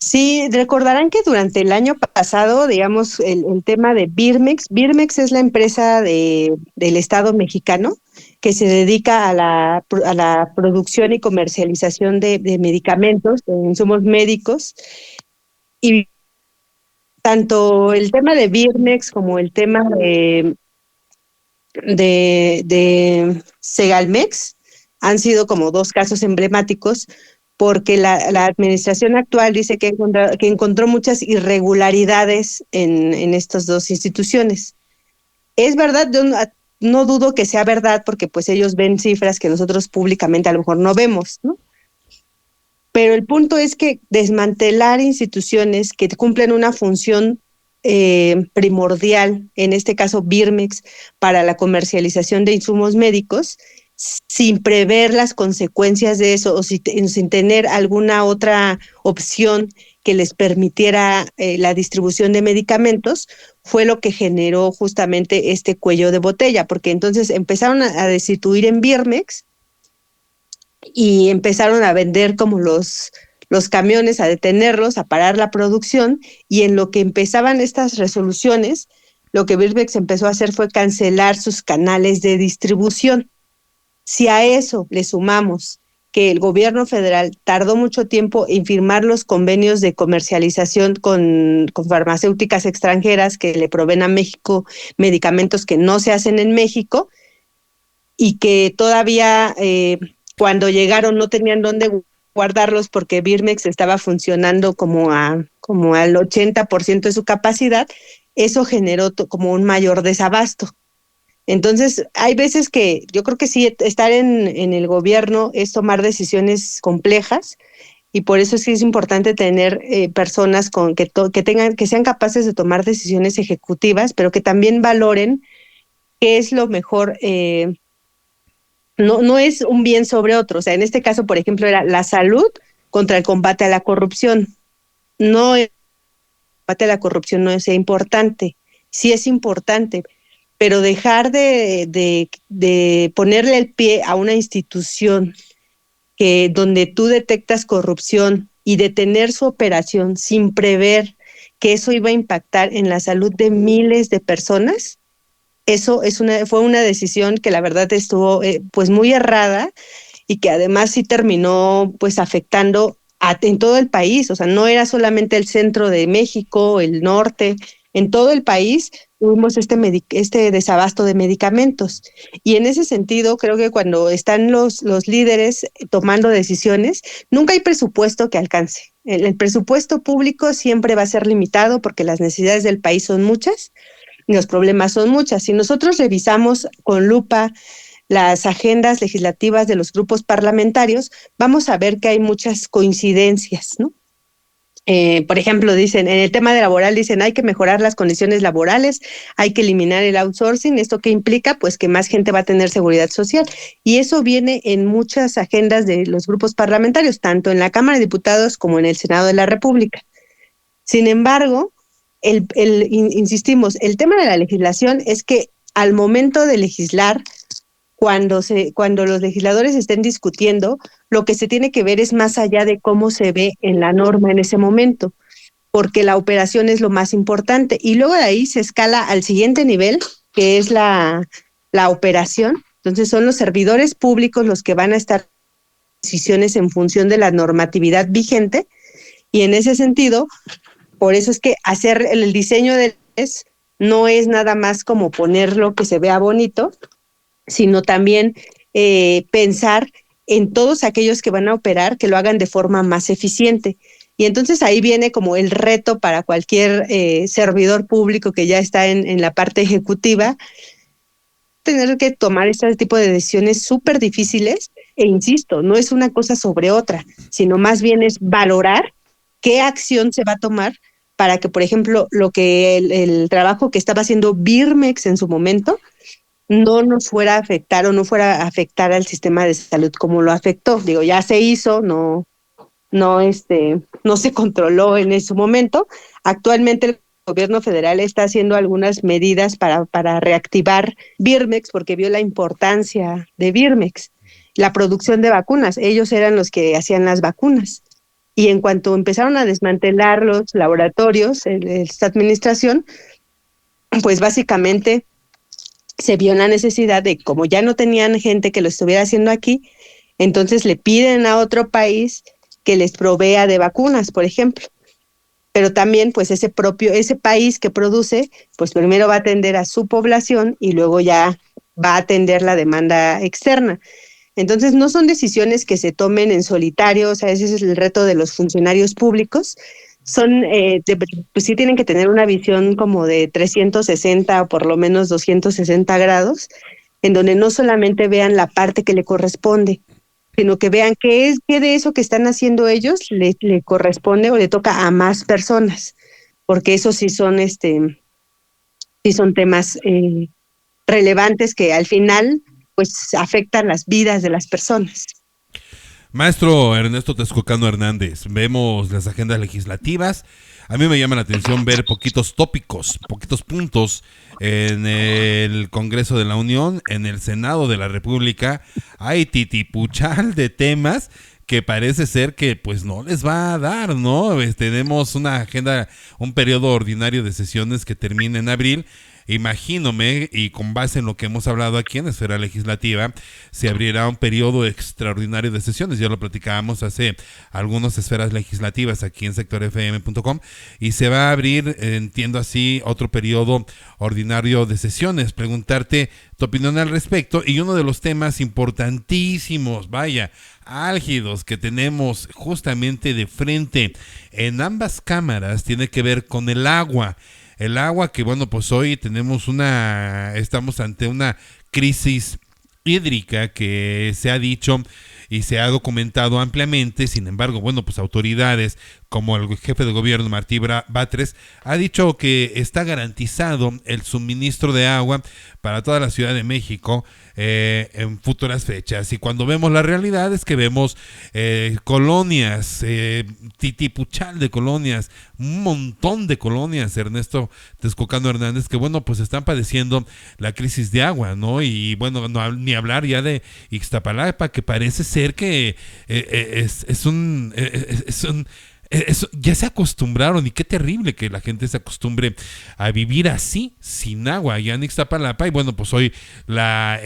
Sí, recordarán que durante el año pasado, digamos, el tema de Birmex es la empresa del Estado mexicano que se dedica a la producción y comercialización de medicamentos, de insumos médicos, y tanto el tema de Birmex como el tema de Segalmex han sido como dos casos emblemáticos porque la administración actual dice que encontró muchas irregularidades en estas dos instituciones. Es verdad, yo no dudo que sea verdad porque pues ellos ven cifras que nosotros públicamente a lo mejor no vemos, ¿no? Pero el punto es que desmantelar instituciones que cumplen una función primordial, en este caso Birmex, para la comercialización de insumos médicos, sin prever las consecuencias de eso o sin tener alguna otra opción que les permitiera la distribución de medicamentos, fue lo que generó justamente este cuello de botella, porque entonces empezaron a destituir en Birmex y empezaron a vender como los camiones, a detenerlos, a parar la producción, y en lo que empezaban estas resoluciones, lo que Birmex empezó a hacer fue cancelar sus canales de distribución. Si a eso le sumamos que el gobierno federal tardó mucho tiempo en firmar los convenios de comercialización con farmacéuticas extranjeras que le proveen a México medicamentos que no se hacen en México, y que todavía cuando llegaron no tenían dónde guardarlos porque Birmex estaba funcionando como al 80% de su capacidad, eso generó como un mayor desabasto. Entonces, hay veces que yo creo que sí, estar en el gobierno es tomar decisiones complejas, y por eso sí es importante tener personas que sean capaces de tomar decisiones ejecutivas, pero que también valoren qué es lo mejor. No es un bien sobre otro. O sea, en este caso, por ejemplo, era la salud contra el combate a la corrupción. No, el combate a la corrupción no es importante, sí es importante, pero dejar de ponerle el pie a una institución donde tú detectas corrupción y detener su operación sin prever que eso iba a impactar en la salud de miles de personas, eso fue una decisión que la verdad estuvo pues muy errada, y que además sí terminó pues afectando en todo el país. O sea, no era solamente el centro de México, el norte, en todo el país tuvimos este desabasto de medicamentos. Y en ese sentido, creo que cuando están los líderes tomando decisiones, nunca hay presupuesto que alcance. El presupuesto público siempre va a ser limitado porque las necesidades del país son muchas y los problemas son muchas. Si nosotros revisamos con lupa las agendas legislativas de los grupos parlamentarios, vamos a ver que hay muchas coincidencias, ¿no? Por ejemplo, dicen, en el tema de laboral, dicen, hay que mejorar las condiciones laborales, hay que eliminar el outsourcing. ¿Esto qué implica? Pues que más gente va a tener seguridad social. Y eso viene en muchas agendas de los grupos parlamentarios, tanto en la Cámara de Diputados como en el Senado de la República. Sin embargo, insistimos, el tema de la legislación es que al momento de legislar, cuando los legisladores estén discutiendo, lo que se tiene que ver es más allá de cómo se ve en la norma en ese momento, porque la operación es lo más importante. Y luego de ahí se escala al siguiente nivel, que es la operación. Entonces son los servidores públicos los que van a estar decisiones en función de la normatividad vigente, y en ese sentido, por eso es que hacer el diseño de leyes no es nada más como ponerlo que se vea bonito, sino también pensar en todos aquellos que van a operar, que lo hagan de forma más eficiente. Y entonces ahí viene como el reto para cualquier servidor público que ya está en la parte ejecutiva, tener que tomar este tipo de decisiones súper difíciles, e insisto, no es una cosa sobre otra, sino más bien es valorar qué acción se va a tomar para que, por ejemplo, el trabajo que estaba haciendo Birmex en su momento no nos fuera a afectar o no fuera a afectar al sistema de salud como lo afectó. Digo, ya se hizo, no se controló en ese momento. Actualmente el gobierno federal está haciendo algunas medidas para reactivar Birmex, porque vio la importancia de Birmex, la producción de vacunas. Ellos eran los que hacían las vacunas. Y en cuanto empezaron a desmantelar los laboratorios, esta administración, pues básicamente se vio la necesidad de, como ya no tenían gente que lo estuviera haciendo aquí, entonces le piden a otro país que les provea de vacunas, por ejemplo. pero también pues ese país que produce, pues primero va a atender a su población y luego ya va a atender la demanda externa. Entonces no son decisiones que se tomen en solitario, o sea, ese es el reto de los funcionarios públicos. Pues sí tienen que tener una visión como de 360 o por lo menos 260 grados, en donde no solamente vean la parte que le corresponde, sino que vean qué de eso que están haciendo ellos le corresponde o le toca a más personas, porque eso sí son temas relevantes que al final pues afectan las vidas de las personas. Maestro Ernesto Texcocano Hernández, vemos las agendas legislativas. A mí me llama la atención ver poquitos tópicos, poquitos puntos en el Congreso de la Unión, en el Senado de la República. Hay titipuchal de temas que parece ser que pues no les va a dar, ¿no? Tenemos una agenda, un periodo ordinario de sesiones que termina en abril. Imagínome, y con base en lo que hemos hablado aquí en la esfera legislativa, se abrirá un periodo extraordinario de sesiones. Ya lo platicábamos hace algunas esferas legislativas aquí en sectorfm.com, y se va a abrir, entiendo así, otro periodo ordinario de sesiones. Preguntarte tu opinión al respecto, y uno de los temas importantísimos, vaya, álgidos que tenemos justamente de frente en ambas cámaras tiene que ver con el agua. El agua que, bueno, pues hoy estamos ante una crisis hídrica que se ha dicho y se ha documentado ampliamente. Sin embargo, bueno, pues autoridades como el jefe de gobierno Martí Batres ha dicho que está garantizado el suministro de agua para toda la Ciudad de México en futuras fechas. Y cuando vemos la realidad es que vemos colonias, titipuchal de colonias, un montón de colonias, Ernesto Texcocano Hernández, que bueno, pues están padeciendo la crisis de agua, ¿no? Y bueno, ni hablar ya de Ixtapalapa, que parece ser que ya se acostumbraron, y qué terrible que la gente se acostumbre a vivir así, sin agua, allá en Ixtapalapa. Y bueno, pues hoy la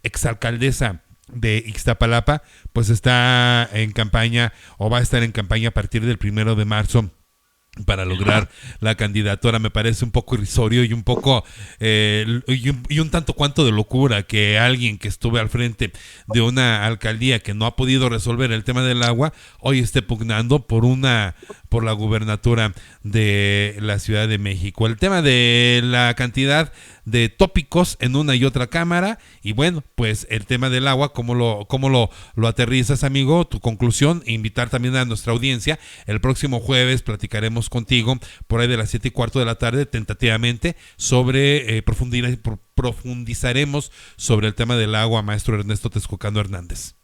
exalcaldesa de Ixtapalapa pues está en campaña, o va a estar en campaña a partir del 1 de marzo para lograr la candidatura. Me parece un poco irrisorio y un poco y un tanto cuanto de locura que alguien que estuvo al frente de una alcaldía que no ha podido resolver el tema del agua hoy esté pugnando por la gubernatura de la Ciudad de México. El tema de la cantidad de tópicos en una y otra cámara, y bueno, pues el tema del agua, cómo lo aterrizas, amigo, tu conclusión. Invitar también a nuestra audiencia. El próximo jueves platicaremos contigo por ahí de las 7:15 de la tarde, tentativamente, sobre profundizaremos sobre el tema del agua, maestro Ernesto Texcocano Hernández.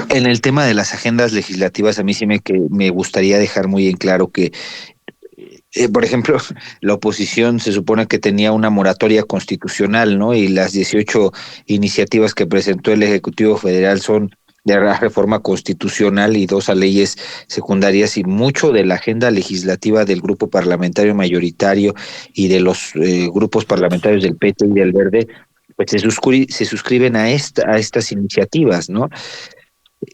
En el tema de las agendas legislativas, a mí sí me gustaría dejar muy en claro que por ejemplo, la oposición se supone que tenía una moratoria constitucional, ¿no? Y las 18 iniciativas que presentó el Ejecutivo Federal son de la reforma constitucional y 2 a leyes secundarias, y mucho de la agenda legislativa del grupo parlamentario mayoritario y de los grupos parlamentarios del PT y del Verde, pues se suscriben a estas iniciativas, ¿no?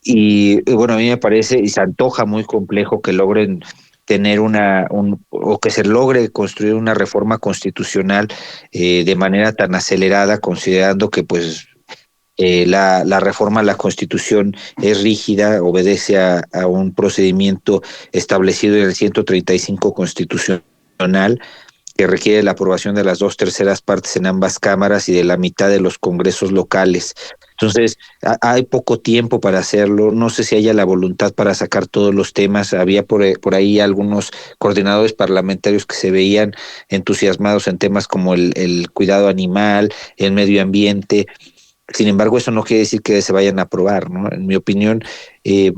Y bueno, a mí me parece y se antoja muy complejo que logren tener o que se logre construir una reforma constitucional de manera tan acelerada, considerando que pues la reforma a la Constitución es rígida, obedece a un procedimiento establecido en el 135 constitucional, que requiere la aprobación de las 2/3 partes en ambas cámaras y de la mitad de los congresos locales. Entonces, hay poco tiempo para hacerlo. No sé si haya la voluntad para sacar todos los temas. Había por ahí algunos coordinadores parlamentarios que se veían entusiasmados en temas como el cuidado animal, el medio ambiente. Sin embargo, eso no quiere decir que se vayan a aprobar, ¿no? En mi opinión,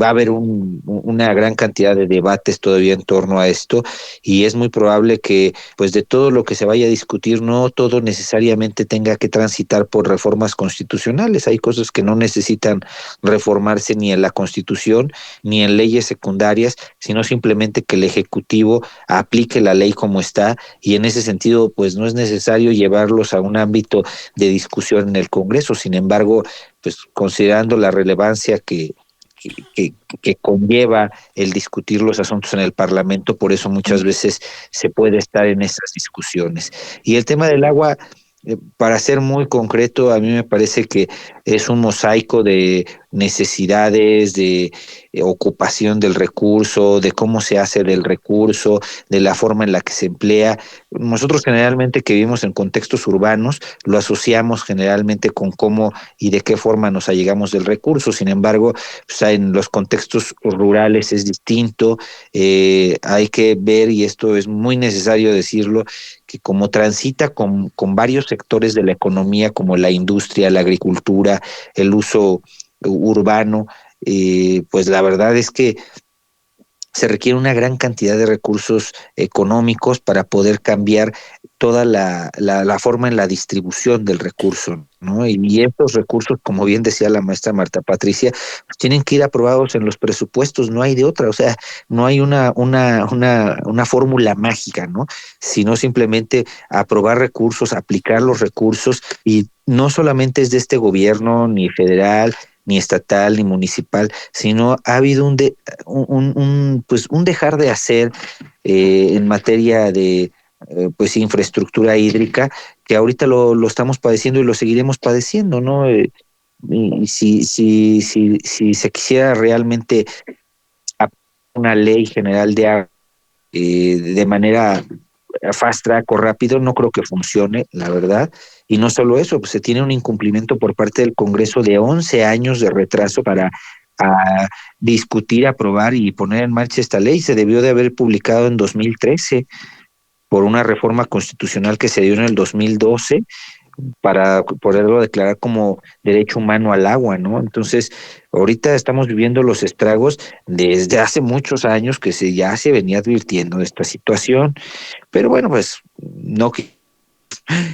va a haber una gran cantidad de debates todavía en torno a esto, y es muy probable que, pues, de todo lo que se vaya a discutir, no todo necesariamente tenga que transitar por reformas constitucionales. Hay cosas que no necesitan reformarse ni en la Constitución ni en leyes secundarias, sino simplemente que el Ejecutivo aplique la ley como está, y en ese sentido, pues, no es necesario llevarlos a un ámbito de discusión en el Congreso. Sin embargo, pues, considerando la relevancia que que conlleva el discutir los asuntos en el Parlamento, por eso muchas veces se puede estar en esas discusiones. Y el tema del agua, para ser muy concreto, a mí me parece que es un mosaico de necesidades, de ocupación del recurso, de cómo se hace del recurso, de la forma en la que se emplea. Nosotros generalmente que vivimos en contextos urbanos, lo asociamos generalmente con cómo y de qué forma nos allegamos del recurso. Sin embargo, pues, en los contextos rurales es distinto. Hay que ver, y esto es muy necesario decirlo, que como transita con varios sectores de la economía, como la industria, la agricultura, el uso urbano, pues la verdad es que se requiere una gran cantidad de recursos económicos para poder cambiar toda la forma en la distribución del recurso, ¿no? Y estos recursos, como bien decía la maestra Marta Patricia, pues tienen que ir aprobados en los presupuestos, no hay de otra, o sea, no hay una fórmula mágica, ¿no? Sino simplemente aprobar recursos, aplicar los recursos, y no solamente es de este gobierno, ni federal, ni estatal, ni municipal, sino ha habido pues un dejar de hacer en materia de pues infraestructura hídrica, que ahorita lo estamos padeciendo y lo seguiremos padeciendo, ¿no? Y si se quisiera realmente aplicar una ley general de agua de manera fast track o rápido, no creo que funcione, la verdad. Y no solo eso, pues se tiene un incumplimiento por parte del Congreso de 11 años de retraso para discutir, aprobar y poner en marcha esta ley. Se debió de haber publicado en 2013 por una reforma constitucional que se dio en el 2012 para poderlo declarar como derecho humano al agua, ¿no? Entonces, ahorita estamos viviendo los estragos desde hace muchos años que ya se venía advirtiendo de esta situación, pero bueno, pues no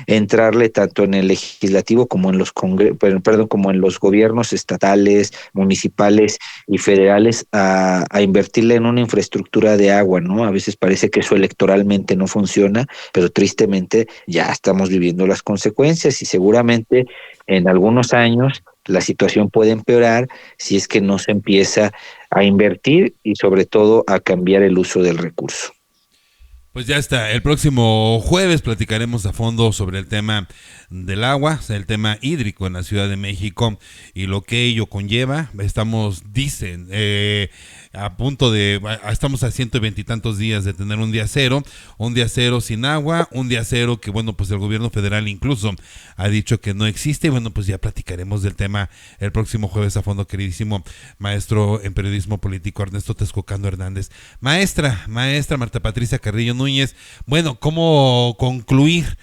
entrarle tanto en el legislativo como en como en los gobiernos estatales, municipales y federales a invertirle en una infraestructura de agua, ¿no? A veces parece que eso electoralmente no funciona, pero tristemente ya estamos viviendo las consecuencias, y seguramente en algunos años la situación puede empeorar si es que no se empieza a invertir y sobre todo a cambiar el uso del recurso. Pues ya está, el próximo jueves platicaremos a fondo sobre el tema del agua, o sea, el tema hídrico en la Ciudad de México y lo que ello conlleva. Dicen, estamos a 120 y tantos días de tener un día cero sin agua, un día cero que, bueno, pues el gobierno federal incluso ha dicho que no existe. Bueno, pues ya platicaremos del tema el próximo jueves a fondo, queridísimo maestro en periodismo político Ernesto Texcocano Hernández. Maestra Marta Patricia Carrillo Núñez, bueno, ¿cómo concluir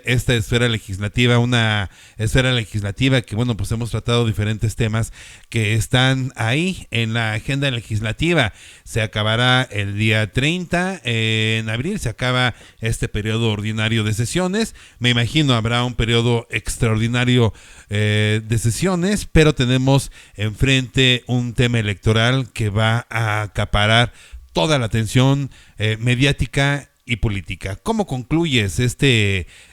esta esfera legislativa? Una esfera legislativa que, bueno, pues hemos tratado diferentes temas que están ahí en la agenda legislativa. Se acabará el día 30 en abril, se acaba este periodo ordinario de sesiones. Me imagino habrá un periodo extraordinario de sesiones, pero tenemos enfrente un tema electoral que va a acaparar toda la atención mediática y política. ¿Cómo concluyes esta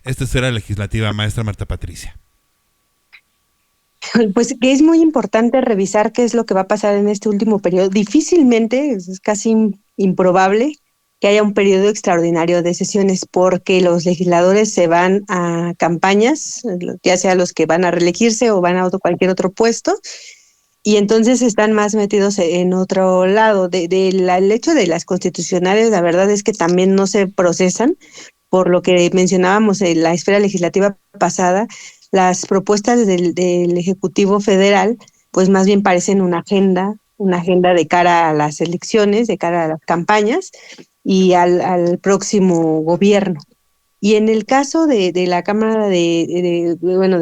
esfera legislativa, maestra Marta Patricia? Pues que es muy importante revisar qué es lo que va a pasar en este último periodo. Difícilmente, es casi improbable que haya un periodo extraordinario de sesiones, porque los legisladores se van a campañas, ya sea los que van a reelegirse o van a cualquier otro puesto, y entonces están más metidos en otro lado. El hecho de las constitucionales, la verdad es que también no se procesan, por lo que mencionábamos en la esfera legislativa pasada. Las propuestas del Ejecutivo Federal, pues más bien parecen una agenda de cara a las elecciones, de cara a las campañas y al próximo gobierno. Y en el caso de la Cámara de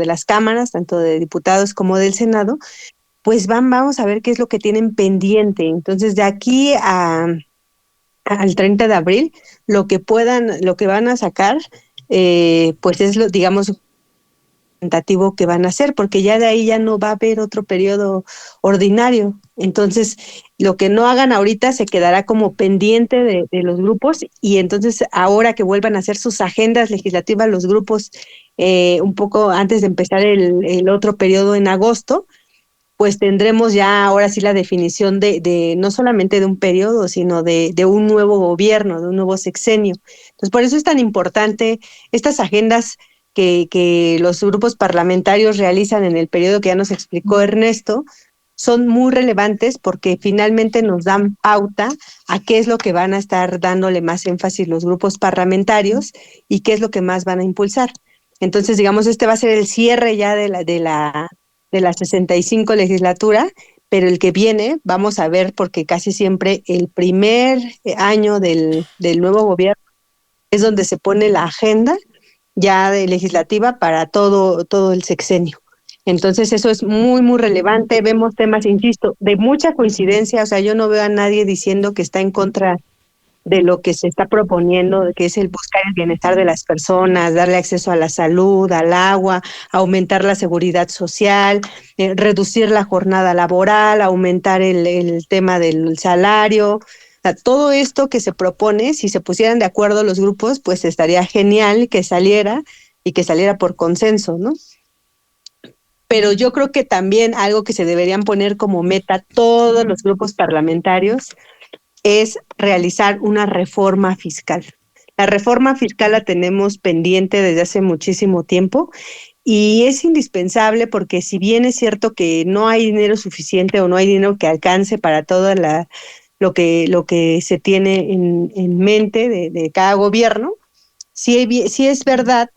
las cámaras, tanto de diputados como del Senado, pues vamos a ver qué es lo que tienen pendiente. Entonces, de aquí al 30 de abril, lo que van a sacar, pues es digamos, tentativo que van a hacer, porque ya de ahí ya no va a haber otro periodo ordinario. Entonces, lo que no hagan ahorita se quedará como pendiente de los grupos, y entonces ahora que vuelvan a hacer sus agendas legislativas los grupos un poco antes de empezar el otro periodo en agosto, pues tendremos ya ahora sí la definición de no solamente de un periodo, sino de un nuevo gobierno, de un nuevo sexenio. Entonces, por eso es tan importante estas agendas que los grupos parlamentarios realizan en el periodo que ya nos explicó Ernesto. Son muy relevantes porque finalmente nos dan pauta a qué es lo que van a estar dándole más énfasis los grupos parlamentarios y qué es lo que más van a impulsar. Entonces, digamos, este va a ser el cierre ya de la 65 legislatura, pero el que viene, vamos a ver, porque casi siempre el primer año del nuevo gobierno es donde se pone la agenda ya de legislativa para todo el sexenio. Entonces eso es muy, muy relevante. Vemos temas, insisto, de mucha coincidencia. O sea, yo no veo a nadie diciendo que está en contra de lo que se está proponiendo, que es el buscar el bienestar de las personas, darle acceso a la salud, al agua, aumentar la seguridad social, reducir la jornada laboral, aumentar el tema del salario. O sea, todo esto que se propone, si se pusieran de acuerdo los grupos, pues estaría genial que saliera y que saliera por consenso, ¿no? Pero yo creo que también algo que se deberían poner como meta todos los grupos parlamentarios es realizar una reforma fiscal. La reforma fiscal la tenemos pendiente desde hace muchísimo tiempo y es indispensable porque si bien es cierto que no hay dinero suficiente o no hay dinero que alcance para todo lo que se tiene en mente de cada gobierno, sí es verdad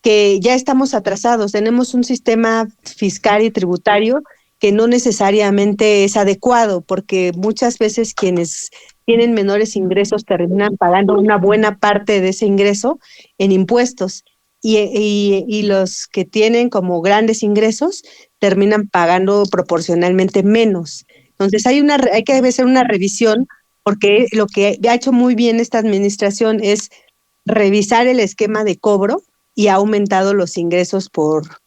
que ya estamos atrasados, tenemos un sistema fiscal y tributario que no necesariamente es adecuado, porque muchas veces quienes tienen menores ingresos terminan pagando una buena parte de ese ingreso en impuestos y los que tienen como grandes ingresos terminan pagando proporcionalmente menos. Entonces hay que hacer una revisión, porque lo que ha hecho muy bien esta administración es revisar el esquema de cobro y ha aumentado los ingresos por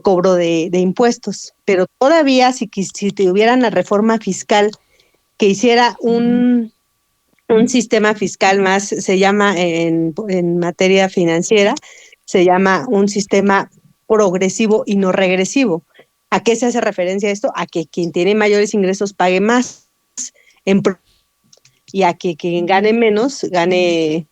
cobro de impuestos. Pero todavía si tuvieran la reforma fiscal que hiciera un sistema fiscal más, se llama en materia financiera, se llama un sistema progresivo y no regresivo. ¿A qué se hace referencia esto? A que quien tiene mayores ingresos pague más y a que quien gane menos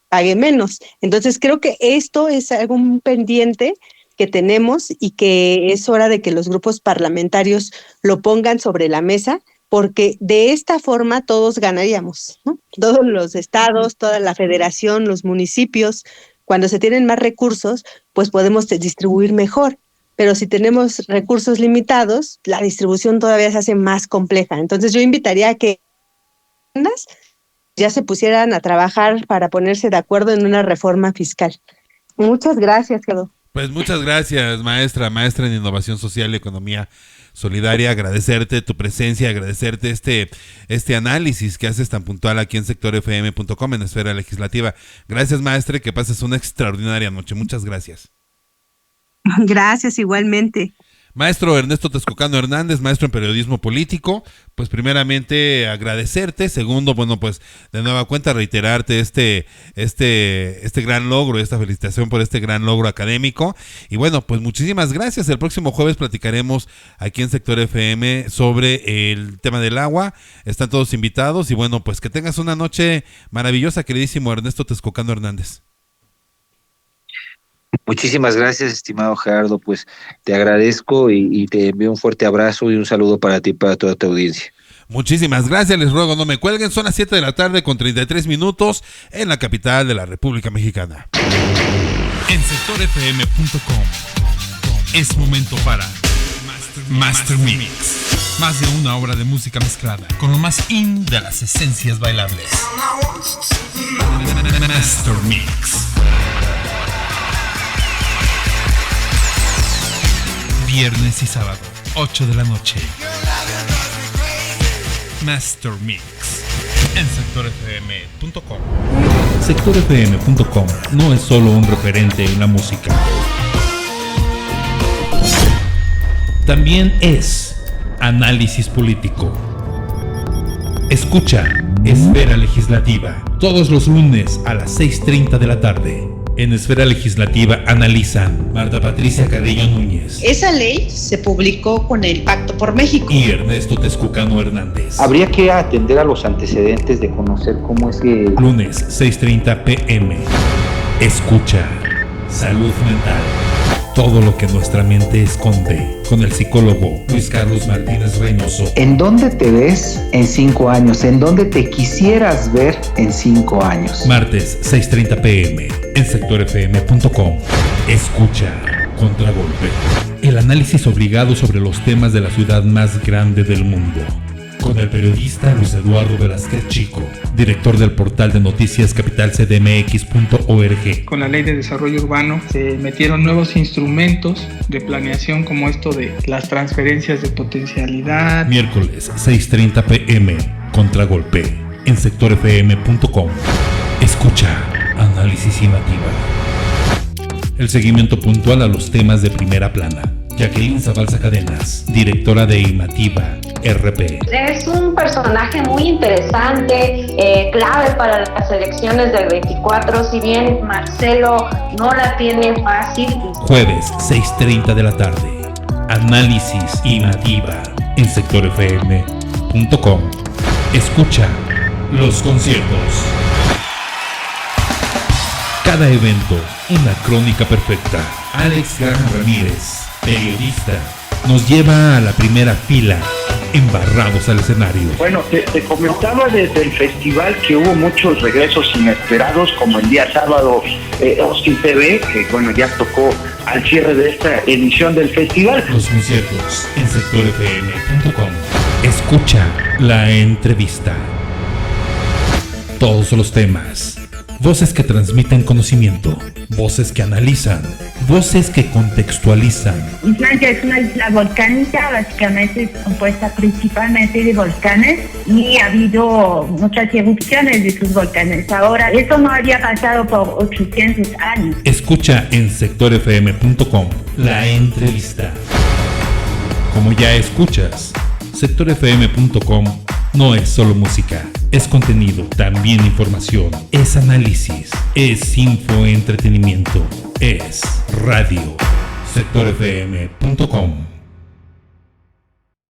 pague menos. Entonces creo que esto es algún pendiente que tenemos y que es hora de que los grupos parlamentarios lo pongan sobre la mesa, porque de esta forma todos ganaríamos, ¿no? Todos los estados, toda la federación, los municipios, cuando se tienen más recursos, pues podemos distribuir mejor. Pero si tenemos recursos limitados, la distribución todavía se hace más compleja. Entonces yo invitaría a que ya se pusieran a trabajar para ponerse de acuerdo en una reforma fiscal. Muchas gracias, Gerardo. Pues muchas gracias, maestra en Innovación Social y Economía Solidaria. Agradecerte tu presencia, agradecerte este análisis que haces tan puntual aquí en sectorfm.com en Esfera Legislativa. Gracias, maestra, y que pases una extraordinaria noche. Muchas gracias. Gracias, igualmente. Maestro Ernesto Texcocano Hernández, maestro en periodismo político, pues primeramente agradecerte, segundo, bueno, pues de nueva cuenta reiterarte este gran logro, esta felicitación por este gran logro académico, y bueno, pues muchísimas gracias. El próximo jueves platicaremos aquí en Sector FM sobre el tema del agua, están todos invitados, y bueno, pues que tengas una noche maravillosa, queridísimo Ernesto Texcocano Hernández. Muchísimas gracias, estimado Gerardo, pues te agradezco y te envío un fuerte abrazo y un saludo para ti y para toda tu audiencia. Muchísimas gracias, les ruego no me cuelguen, son las 7 de la tarde con 33 minutos en la capital de la República Mexicana. En sectorfm.com es momento para Master Mix. Más de una hora de música mezclada con lo más in de las esencias bailables. Master Mix. Viernes y sábado, 8 de la noche. Master Mix en sectorfm.com. Sectorfm.com no es solo un referente en la música. También es análisis político. Escucha Esfera Legislativa todos los lunes a las 6:30 de la tarde En Esfera Legislativa analizan Marta Patricia Carrillo Núñez. Esa ley se publicó con el Pacto por México. Y Ernesto Texcucano Hernández. Habría que atender a los antecedentes de conocer cómo es que... Lunes, 6:30 p.m. Escucha Salud Mental. Todo lo que nuestra mente esconde. Con el psicólogo Luis Carlos Martínez Reynoso. ¿En dónde te ves en 5 años? ¿En dónde te quisieras ver en 5 años? Martes, 6:30 p.m. en sectorfm.com. Escucha Contragolpe. El análisis obligado sobre los temas de la ciudad más grande del mundo. Con el periodista Luis Eduardo Velázquez Chico, director del portal de noticias capitalcdmx.org. Con la Ley de Desarrollo Urbano se metieron nuevos instrumentos de planeación como esto de las transferencias de potencialidad. Miércoles, 6:30 p.m. Contragolpe en sectorfm.com. Escucha Análisis Imativa. El seguimiento puntual a los temas de primera plana. Jacqueline Zabalza Cadenas, directora de Imativa RP. Es un personaje muy interesante, clave para las elecciones del 24, si bien Marcelo no la tiene fácil. Jueves, 6:30 de la tarde. Análisis Imativa en sectorfm.com. Escucha los conciertos. Cada evento, una crónica perfecta. Alex Graham Ramírez, periodista, nos lleva a la primera fila, embarrados al escenario. Bueno, te comentaba desde el festival que hubo muchos regresos inesperados, como el día sábado Austin TV, que bueno, ya tocó al cierre de esta edición del festival. Los conciertos en sectorfm.com. Escucha la entrevista. Todos los temas. Voces que transmiten conocimiento, voces que analizan, voces que contextualizan. Islandia es una isla volcánica, básicamente compuesta principalmente de volcanes, y ha habido muchas erupciones de sus volcanes. Ahora, eso no había pasado por 800 años. Escucha en sectorfm.com la entrevista. Como ya escuchas, sectorfm.com no es solo música, es contenido, también información, es análisis, es infoentretenimiento, es radio. sectorfm.com